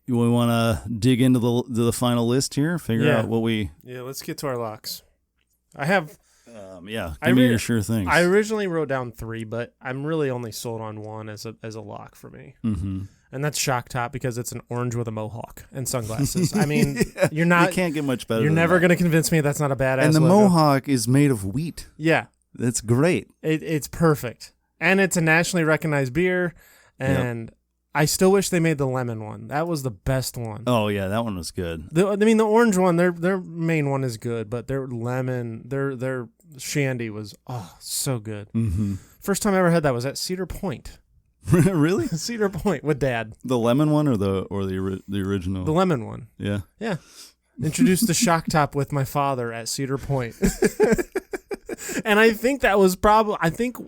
we want to dig into the final list here, figure out what we. Yeah, let's get to our locks. I have. Give me your sure things. I originally wrote down 3, but I'm really only sold on 1 as a lock for me. Mm-hmm. And that's Shock Top because it's an orange with a mohawk and sunglasses. I mean, you can't get much better. You're never going to convince me that's not a badass. And the logo. mohawk is made of wheat. Yeah, that's great. It's perfect, and it's a nationally recognized beer. And I still wish they made the lemon one. That was the best one. Oh yeah, that one was good. The orange one, their main one is good, but their lemon, their shandy was so good. Mm-hmm. First time I ever had that was at Cedar Point. Really? Cedar Point with Dad. The lemon one or the original? The lemon one. Yeah. Yeah. Introduced the Shock Top with my father at Cedar Point. And I think that was I think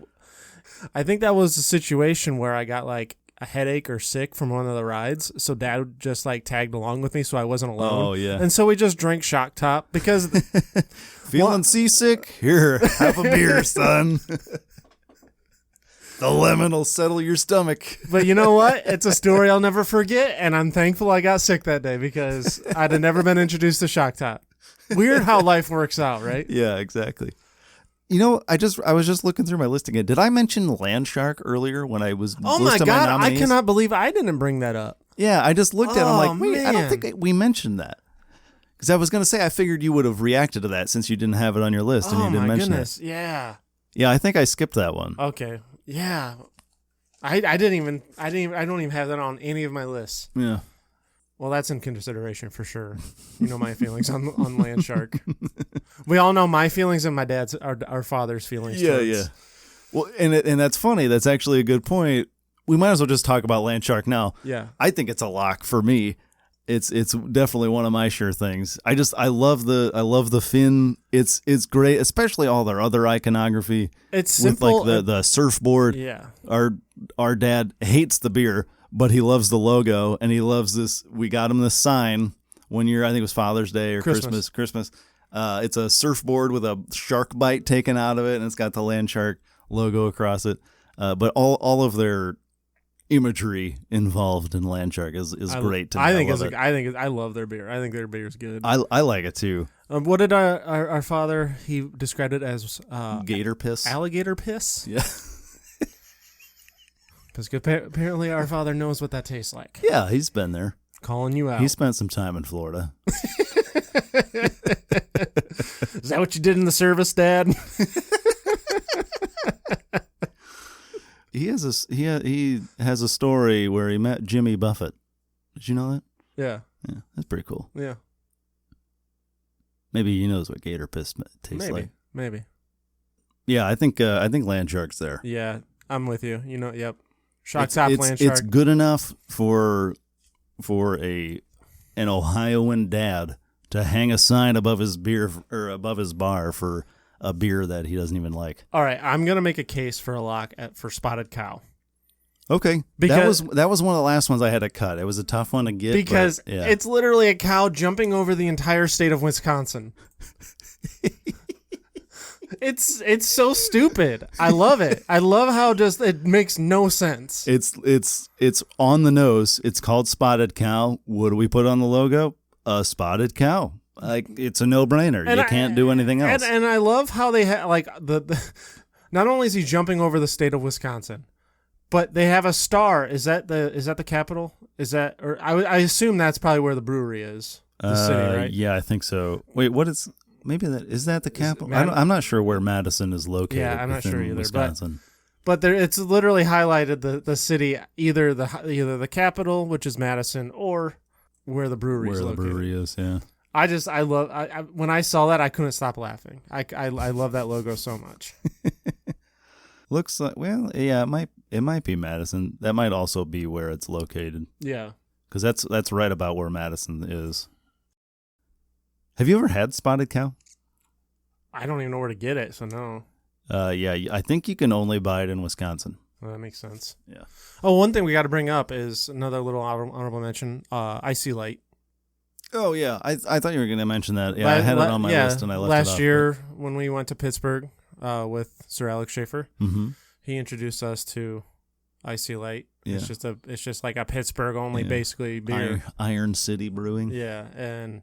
that was a situation where I got like a headache or sick from one of the rides, so Dad just like tagged along with me so I wasn't alone. Oh yeah. And so we just drank Shock Top because feeling seasick? Here, have a beer, son. The lemon will settle your stomach. But you know what? It's a story I'll never forget, and I'm thankful I got sick that day because I'd have never been introduced to Shock Top. Weird how life works out, right? Yeah, exactly. You know, I was just looking through my list again. Did I mention Land Shark earlier when I was Oh my God, I cannot believe I didn't bring that up. Yeah, I just looked at it. I'm like, wait, man. I don't think we mentioned that. Because I was going to say, I figured you would have reacted to that since you didn't have it on your list and you didn't mention it. Yeah. Yeah, I think I skipped that one. Okay. Yeah. I don't even have that on any of my lists. Yeah. Well, that's in consideration for sure. You know my feelings on Land Shark. We all know my feelings and my dad's, our father's feelings. Yeah, towards. yeah. Well, and that's funny. That's actually a good point. We might as well just talk about Land Shark now. Yeah. I think it's a lock for me. It's definitely one of my sure things. I love the fin. It's great, especially all their other iconography. It's simple. With like the surfboard. Yeah. Our dad hates the beer, but he loves the logo, and he loves this. We got him this sign one year. I think it was Father's Day or Christmas. It's a surfboard with a shark bite taken out of it, and it's got the Land Shark logo across it. But all of their imagery involved in Land Shark is great to me. I love their beer. I think their beer is good. I like it too. What did our father, he described it as gator piss, alligator piss? Yeah. Because apparently our father knows what that tastes like. Yeah, he's been there. Calling you out. He spent some time in Florida. Is that what you did in the service, Dad? He has a story where he met Jimmy Buffett. Did you know that? Yeah. Yeah, that's pretty cool. Yeah. Maybe he knows what gator piss tastes like. Maybe. Yeah, I think Land Shark's there. Yeah, I'm with you. You know, yep. Shock Top Land Shark. It's good enough for an Ohioan dad to hang a sign above his beer or above his bar for a beer that he doesn't even like. All right, I'm gonna make a case for a lock for Spotted Cow. Okay, because that was one of the last ones I had to cut. It was a tough one to get because but, yeah. It's literally a cow jumping over the entire state of Wisconsin. It's so stupid. I love it. I love how just it makes no sense. It's on the nose. It's called Spotted Cow. What do we put on the logo? A spotted cow. Like, it's a no-brainer. You can't do anything else. And I love how they have like the not only is he jumping over the state of Wisconsin, but they have a star. Is that the capital? Is that, or I assume that's probably where the brewery is. The city, right? Yeah, I think so. Wait, what is? Maybe is that the capital? I'm not sure where Madison is located. Yeah, I'm not sure either. Wisconsin. But it's literally highlighted the city, either the capital, which is Madison, or where the brewery is located. Where the brewery is, yeah. I love when I saw that, I couldn't stop laughing. I love that logo so much. Looks like, well, yeah, it might be Madison. That might also be where it's located. Yeah, because that's right about where Madison is. Have you ever had Spotted Cow? I don't even know where to get it, so no. Yeah, I think you can only buy it in Wisconsin. Well, that makes sense. Yeah. Oh, one thing we got to bring up is another little honorable mention. Icy Light. Oh, yeah. I thought you were going to mention that. Yeah, I had it on my list and I left it off. Last year when we went to Pittsburgh with Sir Alex Schaefer, he introduced us to Icy Light. Yeah. It's just like a Pittsburgh only basically beer. Iron City Brewing. Yeah, and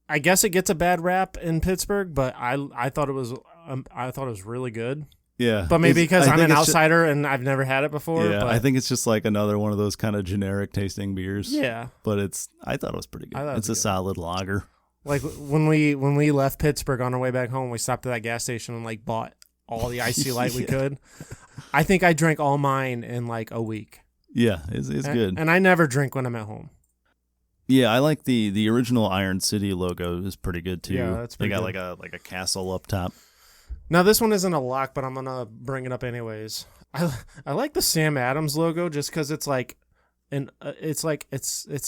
I guess it gets a bad rap in Pittsburgh, but I thought it was really good. Yeah, but maybe because I'm an outsider and I've never had it before. Yeah, but I think it's just like another one of those kind of generic tasting beers. Yeah, but I thought it was pretty good. It's a solid lager. Like when we left Pittsburgh on our way back home, we stopped at that gas station and like bought all the Icy Light we could. I think I drank all mine in like a week. Yeah, it's good. And I never drink when I'm at home. Yeah, I like the original Iron City logo is pretty good too. Yeah, that's pretty good. They got like a castle up top. Now this one isn't a lock, but I'm gonna bring it up anyways. I like the Sam Adams logo just because it's like it's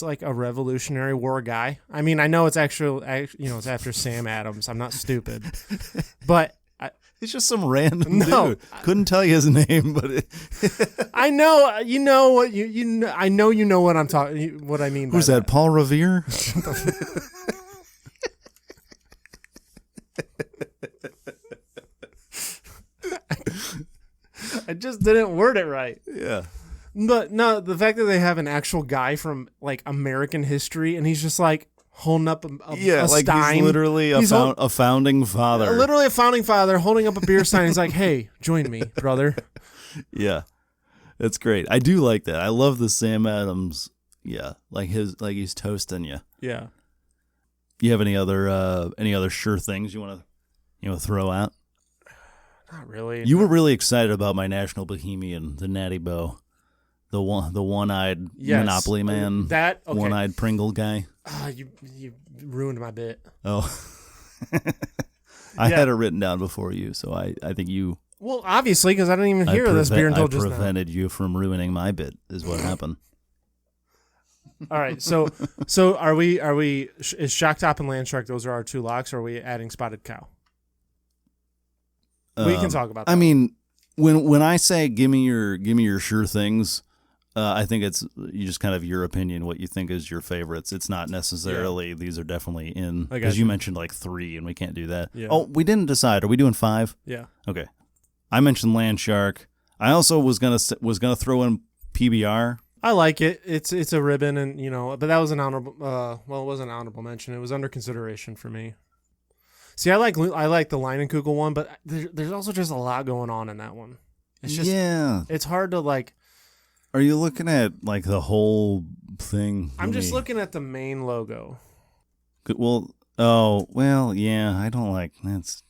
like a Revolutionary War guy. I mean, I know it's it's after Sam Adams. I'm not stupid, but it's just some random dude. Couldn't tell you his name, but I know I know you know what I'm talking. What I mean. Who's that? Paul Revere. I just didn't word it right. Yeah. But no, the fact that they have an actual guy from like American history and he's just like holding up a stein. He's literally a founding father. Literally a founding father holding up a beer stein. He's like, "Hey, join me, brother." Yeah. That's great. I do like that. I love the Sam Adams. Yeah. Like he's toasting you. Yeah. You have any other sure things you want to throw out? Not really. You were really excited about my National Bohemian, the Natty Boh, the one-eyed Monopoly man, one-eyed Pringle guy. You ruined my bit. Oh, I had it written down before you, so I think you. Well, obviously, because I didn't even hear this beer until just now. I prevented you from ruining my bit. Is what happened. All right, so are we? Is Shock Top and Land Shark? Those are our two locks. Or are we adding Spotted Cow? We can talk about that. I mean, when I say give me your sure things, I think it's you just kind of your opinion, what you think is your favorites. It's not necessarily these are definitely in because you mentioned like 3 and we can't do that. Yeah. Oh, we didn't decide. Are we doing 5? Yeah. Okay. I mentioned Land Shark. I also was gonna throw in PBR. I like it. It's a ribbon, and but that was an honorable. Well, it wasn't an honorable mention. It was under consideration for me. See, I like the Leinenkugel one, but there's also just a lot going on in that one. It's just it's hard to like. Are you looking at like the whole thing? I'm just looking at the main logo. Well, yeah, I don't like that's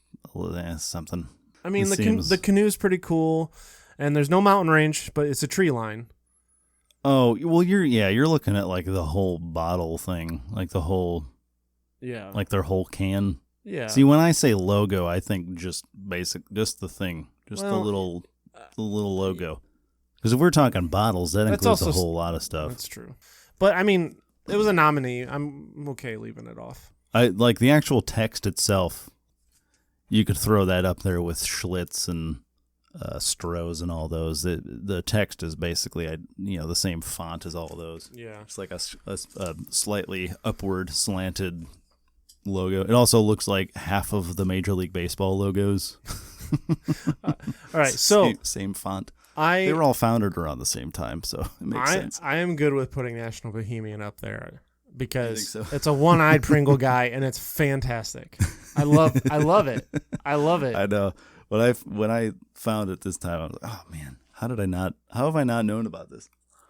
something. I mean, the canoe's pretty cool, and there's no mountain range, but it's a tree line. Oh well, you're looking at like the whole bottle thing, like the whole, like their whole can. Yeah. See, when I say logo, I think just the thing, the little logo. Because if we're talking bottles, that includes a whole lot of stuff. That's true. But I mean, it was a nominee. I'm okay leaving it off. I like the actual text itself. You could throw that up there with Schlitz and Stroh's and all those. The text is basically the same font as all of those. Yeah. It's like a slightly upward slanted logo. It also looks like half of the Major League Baseball logos. All right, so same font. They were all founded around the same time, so it makes sense. I am good with putting National Bohemian up there because it's a one-eyed Pringle guy and it's fantastic. I love it. I love it. I know. When I found it this time, I was like, oh man, how have I not known about this?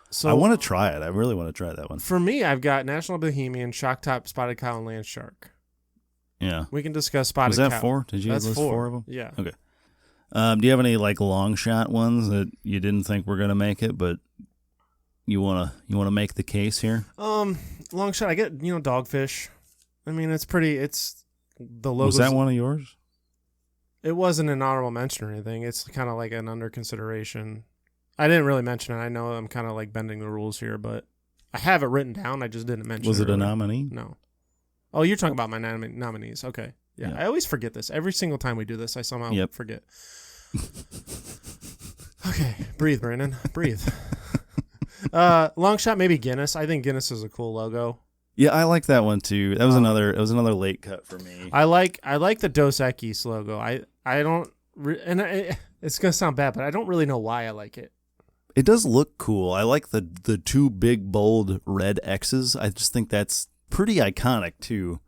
So I want to try it. I really want to try that one. For me, I've got National Bohemian, Shock Top, Spotted Cow, and Land Shark. Yeah. We can discuss Spotted Cow. Was that 4? Did you list 4 of them? Yeah. Okay. Do you have any like long shot ones that you didn't think were gonna make it, but you wanna make the case here? Long shot. I get Dogfish. I mean, it's pretty. It's the logo. Was that one of yours? It wasn't an honorable mention or anything. It's kind of like an under consideration. I didn't really mention it. I know I'm kind of like bending the rules here, but I have it written down. I just didn't mention it. Was it a nominee? No. Oh, you're talking about my nominees. Okay. Yeah, I always forget this. Every single time we do this, I somehow forget. Okay. Breathe, Brandon. Breathe. Long shot, maybe Guinness. I think Guinness is a cool logo. Yeah, I like that one too. That was another. It was another late cut for me. I like the Dos Equis logo. I don't, it's gonna sound bad, but I don't really know why I like it. It does look cool. I like the two big bold red X's. I just think that's pretty iconic too.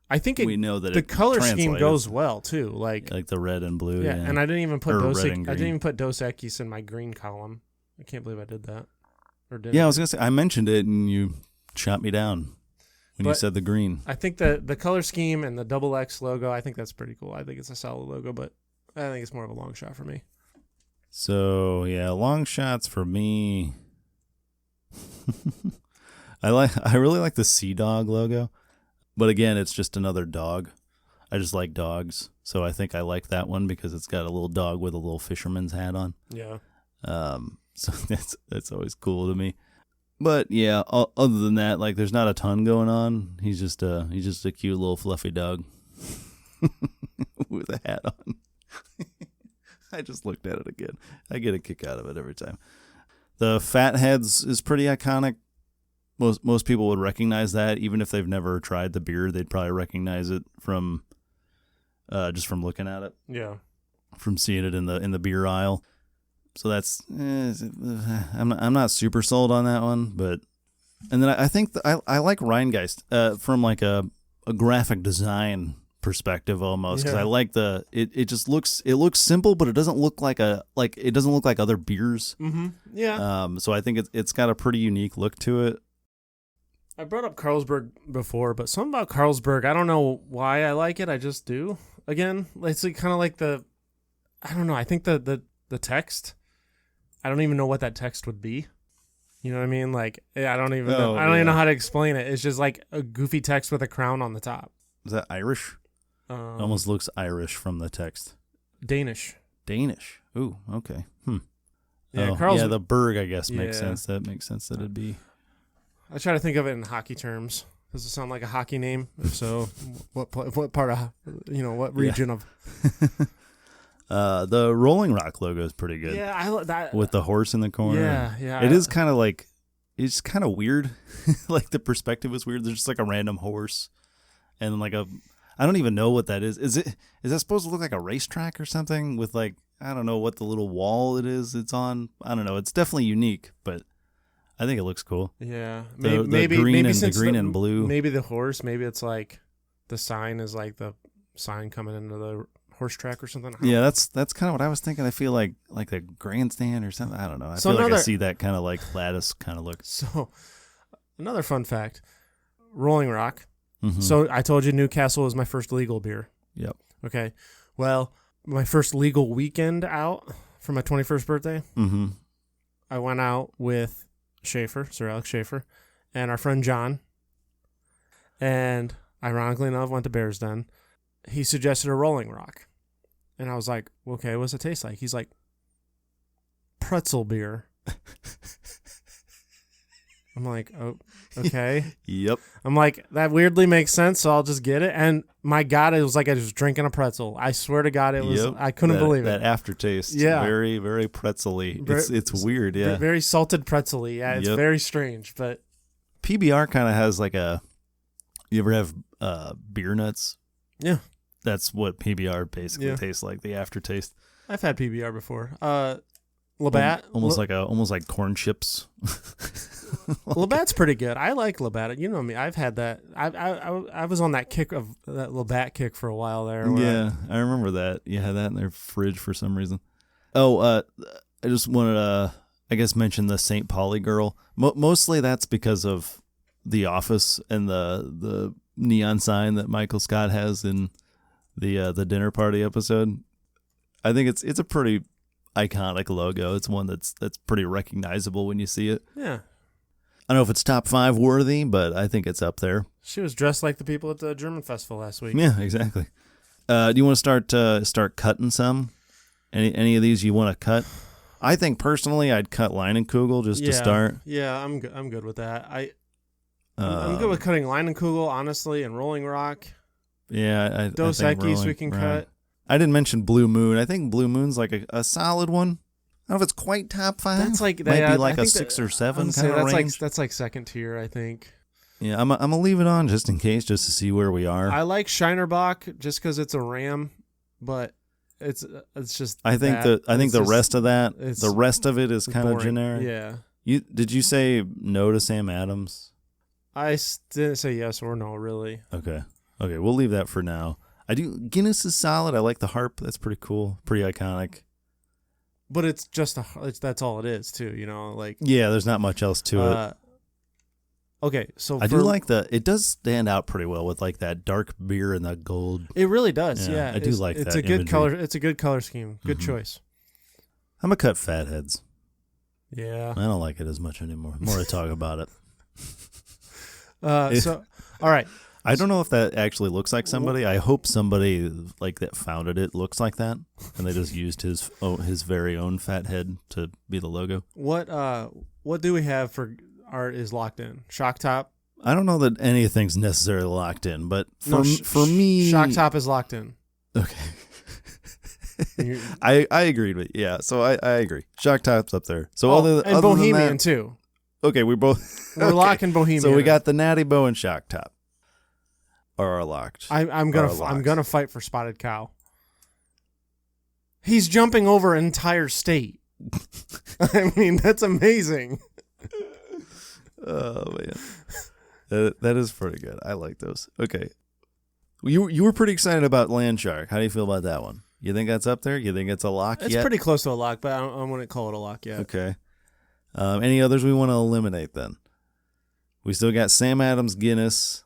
I think we know that the color scheme goes well too, like the red and blue. Yeah, and I didn't even put Dos Equis in my green column. I can't believe I did that. Or did I was gonna say I mentioned it and you shot me down when you said the green. I think the color scheme and the double X logo, I think that's pretty cool. I think it's a solid logo, but I think it's more of a long shot for me. So yeah, long shots for me. I really like the Sea Dog logo, but again, it's just another dog. I just like dogs, so I think I like that one because it's got a little dog with a little fisherman's hat on. Yeah. So that's always cool to me. But yeah, other than that, like there's not a ton going on. He's just a cute little fluffy dog with a hat on. I just looked at it again. I get a kick out of it every time. The Fatheads is pretty iconic. Most people would recognize that, even if they've never tried the beer. They'd probably recognize it from just from looking at it. Yeah, from seeing it in the beer aisle. So that's I'm not super sold on that one, but and then I think I like Rheingeist from like a graphic design perspective almost because I like it just looks simple, but it doesn't look like other beers. Mm-hmm. Yeah. So I think it's got a pretty unique look to it. I brought up Carlsberg before, but something about Carlsberg, I don't know why I like it. I just do. Again, it's kind of like I don't know. I think the text. I don't even know what that text would be. You know what I mean? Like, I don't even know. I don't even know how to explain it. It's just like a goofy text with a crown on the top. Is that Irish? It almost looks Irish from the text. Danish. Ooh, okay. Yeah, the Berg, I guess, makes sense. That makes sense that it'd be. I try to think of it in hockey terms. Does it sound like a hockey name? If so, what part of, what region of? The Rolling Rock logo is pretty good. Yeah, I love that. With the horse in the corner. Yeah. It is kind of like, it's kind of weird. Like the perspective is weird. There's just like a random horse and like I don't even know what that is. Is that supposed to look like a racetrack or something with like, I don't know what the little wall it's on. I don't know. It's definitely unique, but I think it looks cool. Yeah. Maybe the green and blue. Maybe the horse, maybe it's like the sign is like the sign coming into the horse track or something. Yeah, that's kind of what I was thinking. I feel like a grandstand or something. I don't know. I feel like I see that kind of like lattice kind of look. So another fun fact, Rolling Rock. Mm-hmm. So I told you Newcastle was my first legal beer. Yep. Okay. Well, my first legal weekend out for my 21st birthday, mm-hmm. I went out with Sir Alex Schaefer, and our friend John. And ironically enough, went to Bears Den. He suggested a Rolling Rock. And I was like, okay, what's it taste like? He's like, pretzel beer. I'm like, oh, okay. Yep. I'm like, that weirdly makes sense, so I'll just get it. And my God, it was like I was drinking a pretzel. I swear to God, it was. Yep. I couldn't believe it. That aftertaste. Yeah. Very, very pretzel-y. It's weird, yeah. Very salted pretzel-y. Yeah, it's very strange, but. PBR kind of has like you ever have beer nuts? Yeah. That's what PBR basically tastes like, the aftertaste. I've had PBR before. Labatt. Almost like corn chips. Labatt's pretty good. I like Labatt. You know me. I've had that. I was on that kick of that Labatt kick for a while there. Yeah, I remember that. You had that in their fridge for some reason. Oh, I just wanted to, I guess, mention the St. Pauli girl. Mostly that's because of The Office and the neon sign that Michael Scott has in the dinner party episode. I think it's a pretty iconic logo. It's one that's pretty recognizable when you see it. Yeah. I don't know if it's top 5 worthy, but I think it's up there. She was dressed like the people at the German festival last week. Yeah, exactly. Do you want to start cutting some? Any of these you want to cut? I think personally I'd cut Leinenkugel just to start. Yeah, I'm good with that. I'm good with cutting Leinenkugel, honestly, and Rolling Rock. Yeah, Dos Equis we can cut. I didn't mention Blue Moon. I think Blue Moon's like a solid one. I don't know if it's quite top 5. That's like might be like a 6 or 7 kind of range. That's like second tier, I think. Yeah, I'm gonna leave it on just in case, just to see where we are. I like Shinerbach just because it's a ram, but it's just. I think the rest of it is kind of generic. Yeah. Did you say no to Sam Adams? I didn't say yes or no, really. Okay, we'll leave that for now. Guinness is solid. I like the harp. That's pretty cool, pretty iconic. But it's just that's all it is too, like. Yeah, there's not much else to it. Okay, so I do like it does stand out pretty well with like that dark beer and the gold. It really does. Yeah, I do like that. It's a good color. It's a good color scheme. Good choice. I'm gonna cut Fatheads. Yeah, I don't like it as much anymore. The more I talk about it. So all right. I don't know if that actually looks like somebody. I hope somebody like that founded it looks like that, and they just used his very own fat head to be the logo. What do we have for art is locked in? Shock top. I don't know that anything's necessarily locked in, but for me, shock top is locked in. Okay. I agreed with so I agree. Shock top's up there. So and Bohemian too. Okay, we're locking Bohemian. So we got the Natty Boh and Shock Top are locked. I'm gonna fight for Spotted Cow. He's jumping over an entire state. I mean, that's amazing. Oh man, that is pretty good. I like those. Okay, you were pretty excited about Land Shark. How do you feel about that one? You think that's up there? You think it's a lock? It's pretty close to a lock, but I wouldn't call it a lock yet. Okay. Any others we want to eliminate then? We still got Sam Adams, Guinness.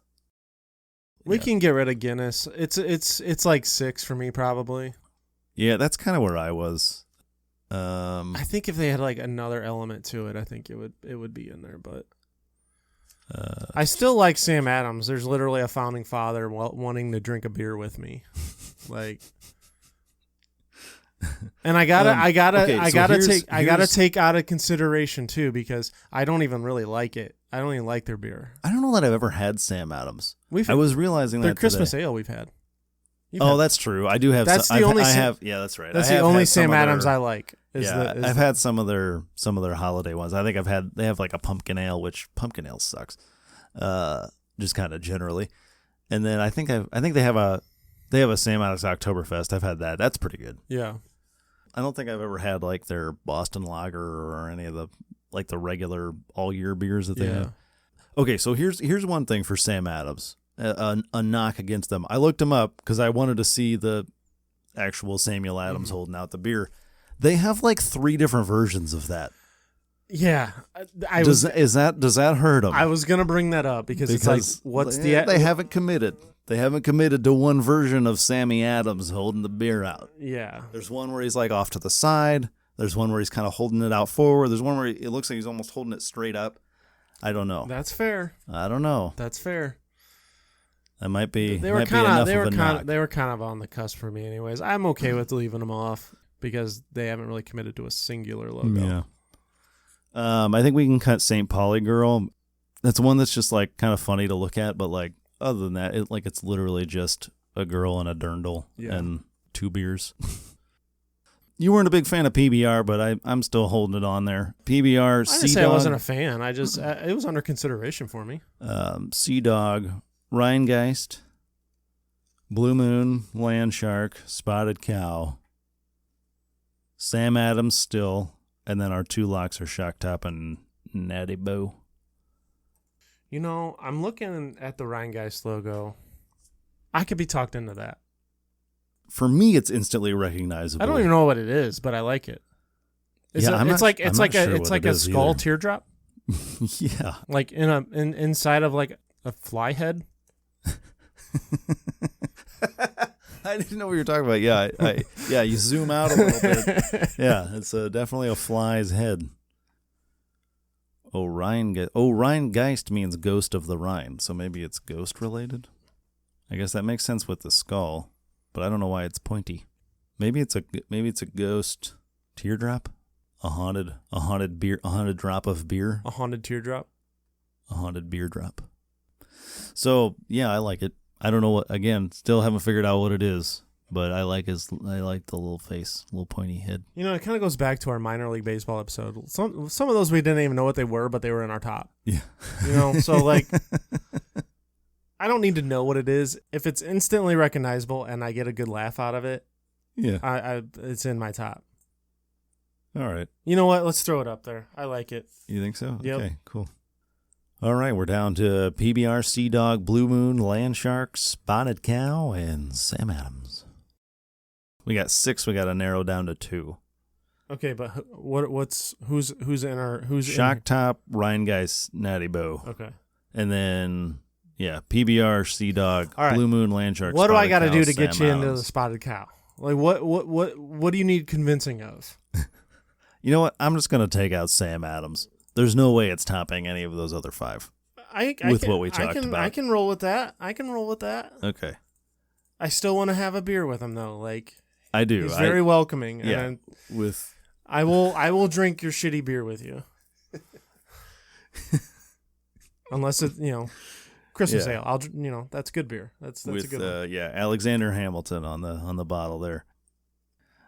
We can get rid of Guinness. It's like 6 for me probably. Yeah, that's kind of where I was. I think if they had like another element to it, I think it would be in there. But I still like Sam Adams. There's literally a founding father wanting to drink a beer with me, like. And I gotta take out of consideration too, because I don't even really like it. I don't even like their beer. I don't know that I've ever had Sam Adams. I was realizing their that Christmas today. Ale we've had. That's true. I do have. That's the only. Yeah, that's right. That's the only Sam Adams I like. I've had some of their holiday ones. I think they have like a pumpkin ale, which pumpkin ale sucks. Just kind of generally, and then I think they have a Sam Adams Oktöberfest. I've had that. That's pretty good. Yeah. I don't think I've ever had like their Boston Lager or any of the like the regular all year beers that they have. Okay, so here's one thing for Sam Adams, a knock against them. I looked them up because I wanted to see the actual Samuel Adams holding out the beer. They have like 3 different versions of that. Yeah, does that hurt them? I was gonna bring that up because it's like, what's they haven't committed. They haven't committed to one version of Sammy Adams holding the beer out. Yeah. There's one where he's like off to the side. There's one where he's kind of holding it out forward. There's one where it looks like he's almost holding it straight up. I don't know. That's fair. I don't know. That's fair. That might be. They were kind of on the cusp for me, anyways. I'm okay with leaving them off because they haven't really committed to a singular logo. Yeah. I think we can cut St. Pauli Girl. That's one that's just like kind of funny to look at, but like. Other than that, it's literally just a girl and a dirndl and 2 beers. You weren't a big fan of PBR, but I'm still holding it on there. PBR, I didn't say I wasn't a fan. I just it was under consideration for me. Sea Dog, Rheingeist, Blue Moon, Land Shark, Spotted Cow, Sam Adams still, and then our 2 locks are Shock Top and Natty Boh. I'm looking at the Rheingeist logo. I could be talked into that. For me, it's instantly recognizable. I don't even know what it is, but I like it. It's like a skull teardrop. Yeah, like inside of like a fly head. I didn't know what you were talking about. Yeah, you zoom out a little bit. Yeah, it's definitely a fly's head. Rheingeist means ghost of the Rhine, so maybe it's ghost related. I guess that makes sense with the skull, but I don't know why it's pointy. Maybe it's a ghost teardrop, a haunted drop of beer, a haunted teardrop, a haunted beer drop. So yeah, I like it. I don't know what. Again, still haven't figured out what it is. But I like the little face, little pointy head. You know, it kind of goes back to our minor league baseball episode. Some of those we didn't even know what they were, but they were in our top. Yeah. You know, so like, I don't need to know what it is. If it's instantly recognizable and I get a good laugh out of it, yeah, it's in my top. All right. You know what? Let's throw it up there. I like it. You think so? Yep. Okay, cool. All right, we're down to PBR, Sea Dog, Blue Moon, Land Shark, Spotted Cow, and Sam Adams. We got 6. We got to narrow down to 2. Okay, but who's in our Shock Top, Rheingeist, Natty Bow. Okay. And then PBR, Sea Dog, all right. Blue Moon, Land Shark. What do I got to do to Sam get you Adams. into the Spotted Cow? Like what do you need convincing of? You know what? I'm just going to take out Sam Adams. There's no way it's topping any of those other 5. What we talked about. I can roll with that. Okay. I still want to have a beer with him though. Like I do. He's very welcoming. Yeah. And with I will drink your shitty beer with you. Unless it, Christmas ale. I'll, that's good beer. That's with, a good one. Alexander Hamilton on the bottle there.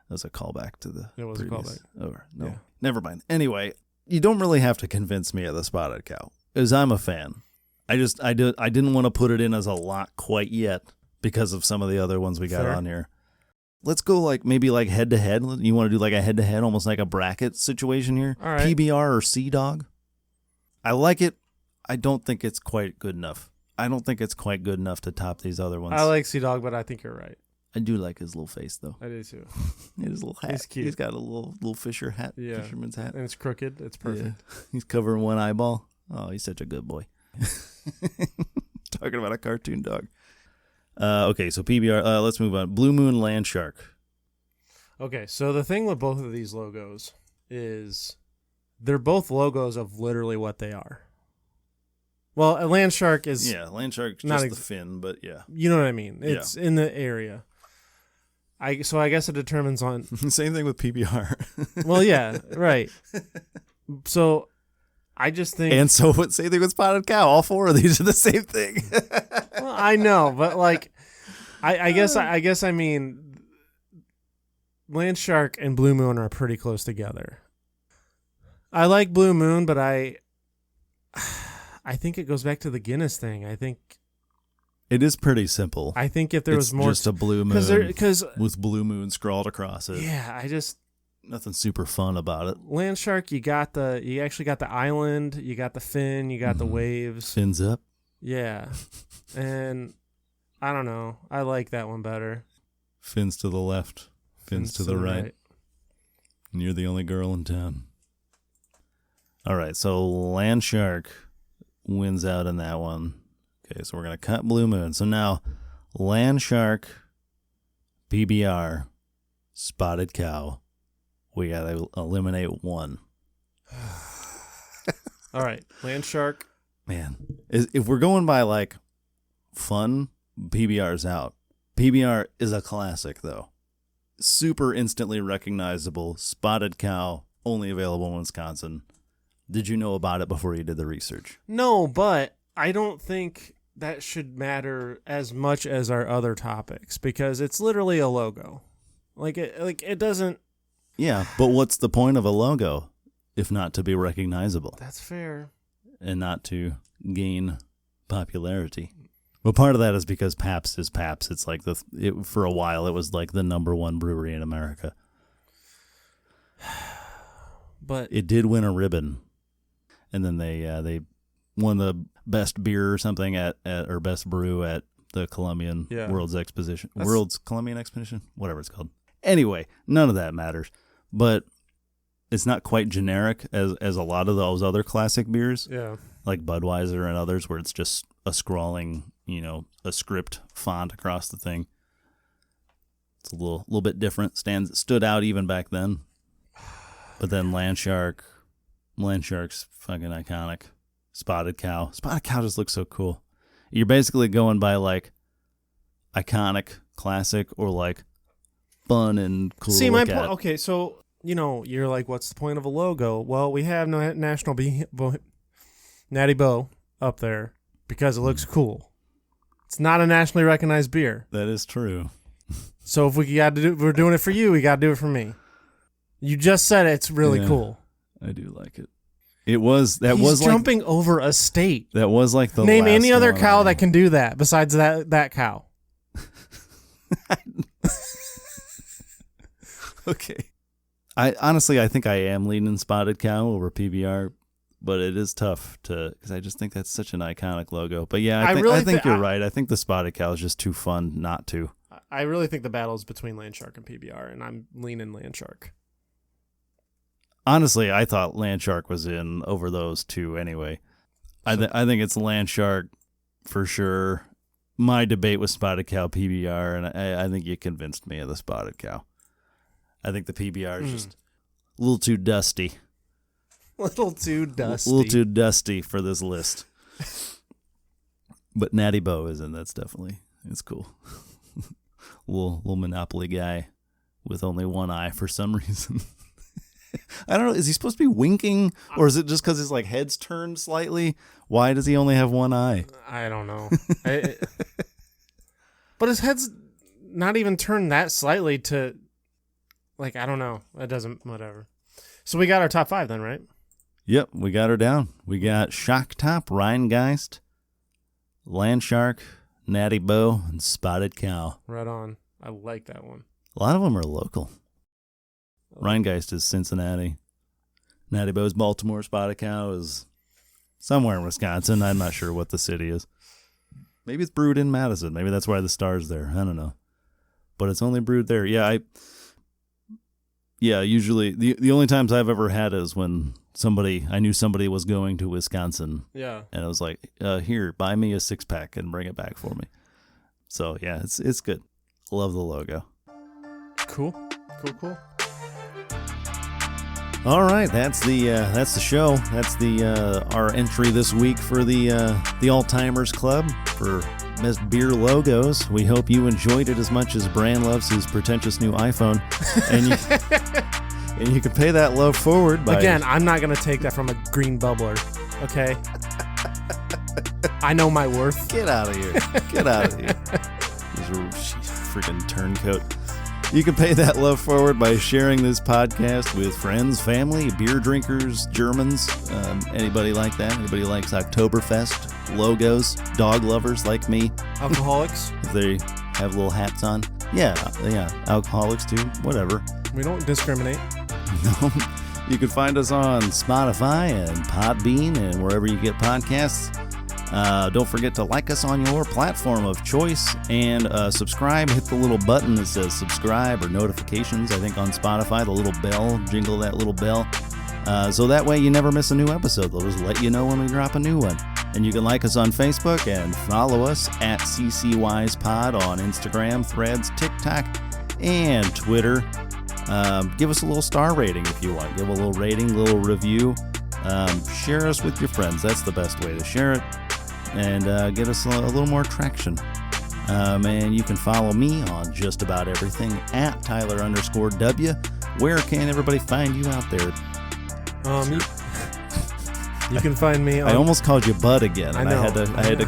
That's a callback to the It was previous. a callback. Oh, no. Yeah. Never mind. Anyway, you don't really have to convince me of the Spotted Cow, because I'm a fan. I didn't want to put it in as a lock quite yet because of some of the other ones we got Fair. on here. Let's go maybe head to head. You want to do a head to head, almost like a bracket situation here? All right. PBR or Sea Dog? I like it. I don't think it's quite good enough. I don't think it's quite good enough to top these other ones. I like Sea Dog, but I think you're right. I do like his little face, though. I do too. His little hat. He's cute. He's got a little fisher hat. Yeah. Fisherman's hat. And it's crooked. It's perfect. Yeah. He's covering one eyeball. Oh, he's such a good boy. Talking about a cartoon dog. Okay, so PBR. Let's move on. Blue Moon, Land Shark. Okay, so the thing with both of these logos is they're both logos of literally what they are. Well, a land shark is... Yeah, Land Shark's not just the fin, but yeah. You know what I mean? It's in the area. So I guess it determines on... Same thing with PBR. Well, yeah, right. So I just think... And so same thing with Spotted Cow. All 4 of these are the same thing. Well, I know, but I guess I mean... Land Shark and Blue Moon are pretty close together. I like Blue Moon, but I think it goes back to the Guinness thing. I think it is pretty simple. I think if there was more, just a blue moon with Blue Moon scrawled across it. Yeah, Nothing super fun about it. Land Shark, you actually got the island, you got the fin, you got the waves. Fins up. Yeah, and I don't know. I like that one better. Fins to the left. Fins to the right. And you're the only girl in town. All right, so Land Shark wins out in that one. Okay, so we're going to cut Blue Moon. So now, Land Shark, PBR, Spotted Cow. We got to eliminate one. All right, Land Shark. Man, if we're going by fun, PBR's out. PBR is a classic, though. Super instantly recognizable. Spotted Cow, only available in Wisconsin. Did you know about it before you did the research? No, but I don't think that should matter as much as our other topics because it's literally a logo. It doesn't. Yeah, but what's the point of a logo if not to be recognizable? That's fair. And not to gain popularity. Well, part of that is because Pabst is Pabst. It's for a while it was the #1 brewery in America. But it did win a ribbon. And then they won the best beer or something or best brew at the Columbian World's Columbian Expedition, whatever it's called. Anyway, none of that matters. But it's not quite generic as a lot of those other classic beers. Yeah. Like Budweiser and others where it's just a scrawling, a script font across the thing. It's a little bit different. Stood out even back then. But then Land Shark's fucking iconic. Spotted Cow just looks so cool. You're basically going by iconic, classic, or fun and cool. See, my point. Okay, so you're like, what's the point of a logo? Well, we have no National Natty Bow up there because it looks cool. It's not a nationally recognized beer. That is true. So if we're doing it for you, we got to do it for me. You just said it's really cool. I do like it. He's jumping over a state. That was like the name last any other one cow that can do that besides that cow. Okay. I think I am leaning Spotted Cow over PBR, but it is tough because I just think that's such an iconic logo. But yeah, I think you're right. I think the Spotted Cow is just too fun not to. I really think the battle is between Landshark and PBR, and I'm leaning Landshark. Honestly, I thought Landshark was in over those two anyway. I think it's Landshark for sure. My debate was Spotted Cow, PBR, and I think you convinced me of the Spotted Cow. I think the PBR is just a little too dusty. A little too dusty for this list. But Natty Bo is in. It's cool. little Monopoly guy with only one eye for some reason. I don't know. Is he supposed to be winking, or is it just because his head's turned slightly? Why does he only have one eye? I don't know. But his head's not even turned that slightly to, I don't know. It doesn't, whatever. So we got our top 5 then, right? Yep, we got her down. We got Shock Top, Rheingeist, Landshark, Natty Bo, and Spotted Cow. Right on. I like that one. A lot of them are local. Rheingeist is Cincinnati. Natty Bo's Baltimore. Spotted Cow is somewhere in Wisconsin. I'm not sure what the city is. Maybe it's brewed in Madison. Maybe that's why the star's there. I don't know. But it's only brewed there. Yeah, usually the only times I've ever had is when I knew somebody was going to Wisconsin. Yeah. And I was like, here, buy me a 6-pack and bring it back for me. So yeah, it's good. Love the logo. Cool. All right, that's the show. That's our entry this week for the All Timers Club for best beer logos. We hope you enjoyed it as much as Bran loves his pretentious new iPhone, and you can pay that love forward by. Again, I'm not gonna take that from a green bubbler. Okay, I know my worth. Get out of here! Get out of here! This freaking turncoat. You can pay that love forward by sharing this podcast with friends, family, beer drinkers, Germans, anybody like that. Anybody likes Oktöberfest, logos, dog lovers like me. Alcoholics. If they have little hats on. Yeah, alcoholics too, whatever. We don't discriminate. No. You can find us on Spotify and Podbean and wherever you get podcasts. Don't forget to like us on your platform of choice and subscribe. Hit the little button that says subscribe or notifications. I think on Spotify, the little bell, jingle that little bell. So that way you never miss a new episode. They'll just let you know when we drop a new one. And you can like us on Facebook and follow us at CCWisePod on Instagram, Threads, TikTok, and Twitter. Give us a little star rating if you want. Give a little rating, a little review. Share us with your friends. That's the best way to share it. And get us a little more traction. And you can follow me on just about everything at Tyler_W. Where can everybody find you out there? You can find me on... I almost called you Bud again. And I had to bite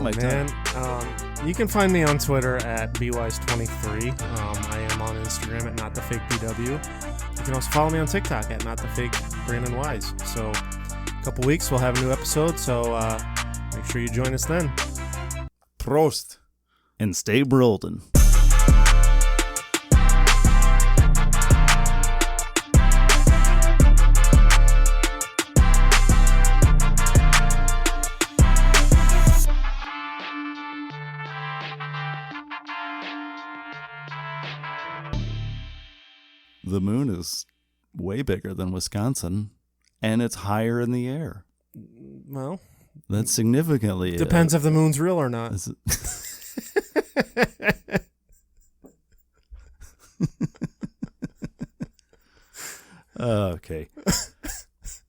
my man. tongue. You can find me on Twitter at bwise23. I am on Instagram at NotTheFakeBW. You can also follow me on TikTok at NotTheFakeBrandonWise. So a couple weeks we'll have a new episode. So make sure you join us then. Prost. And stay brolden. The moon is way bigger than Wisconsin, and it's higher in the air. Well, that's significantly... Depends if the moon's real or not. Okay.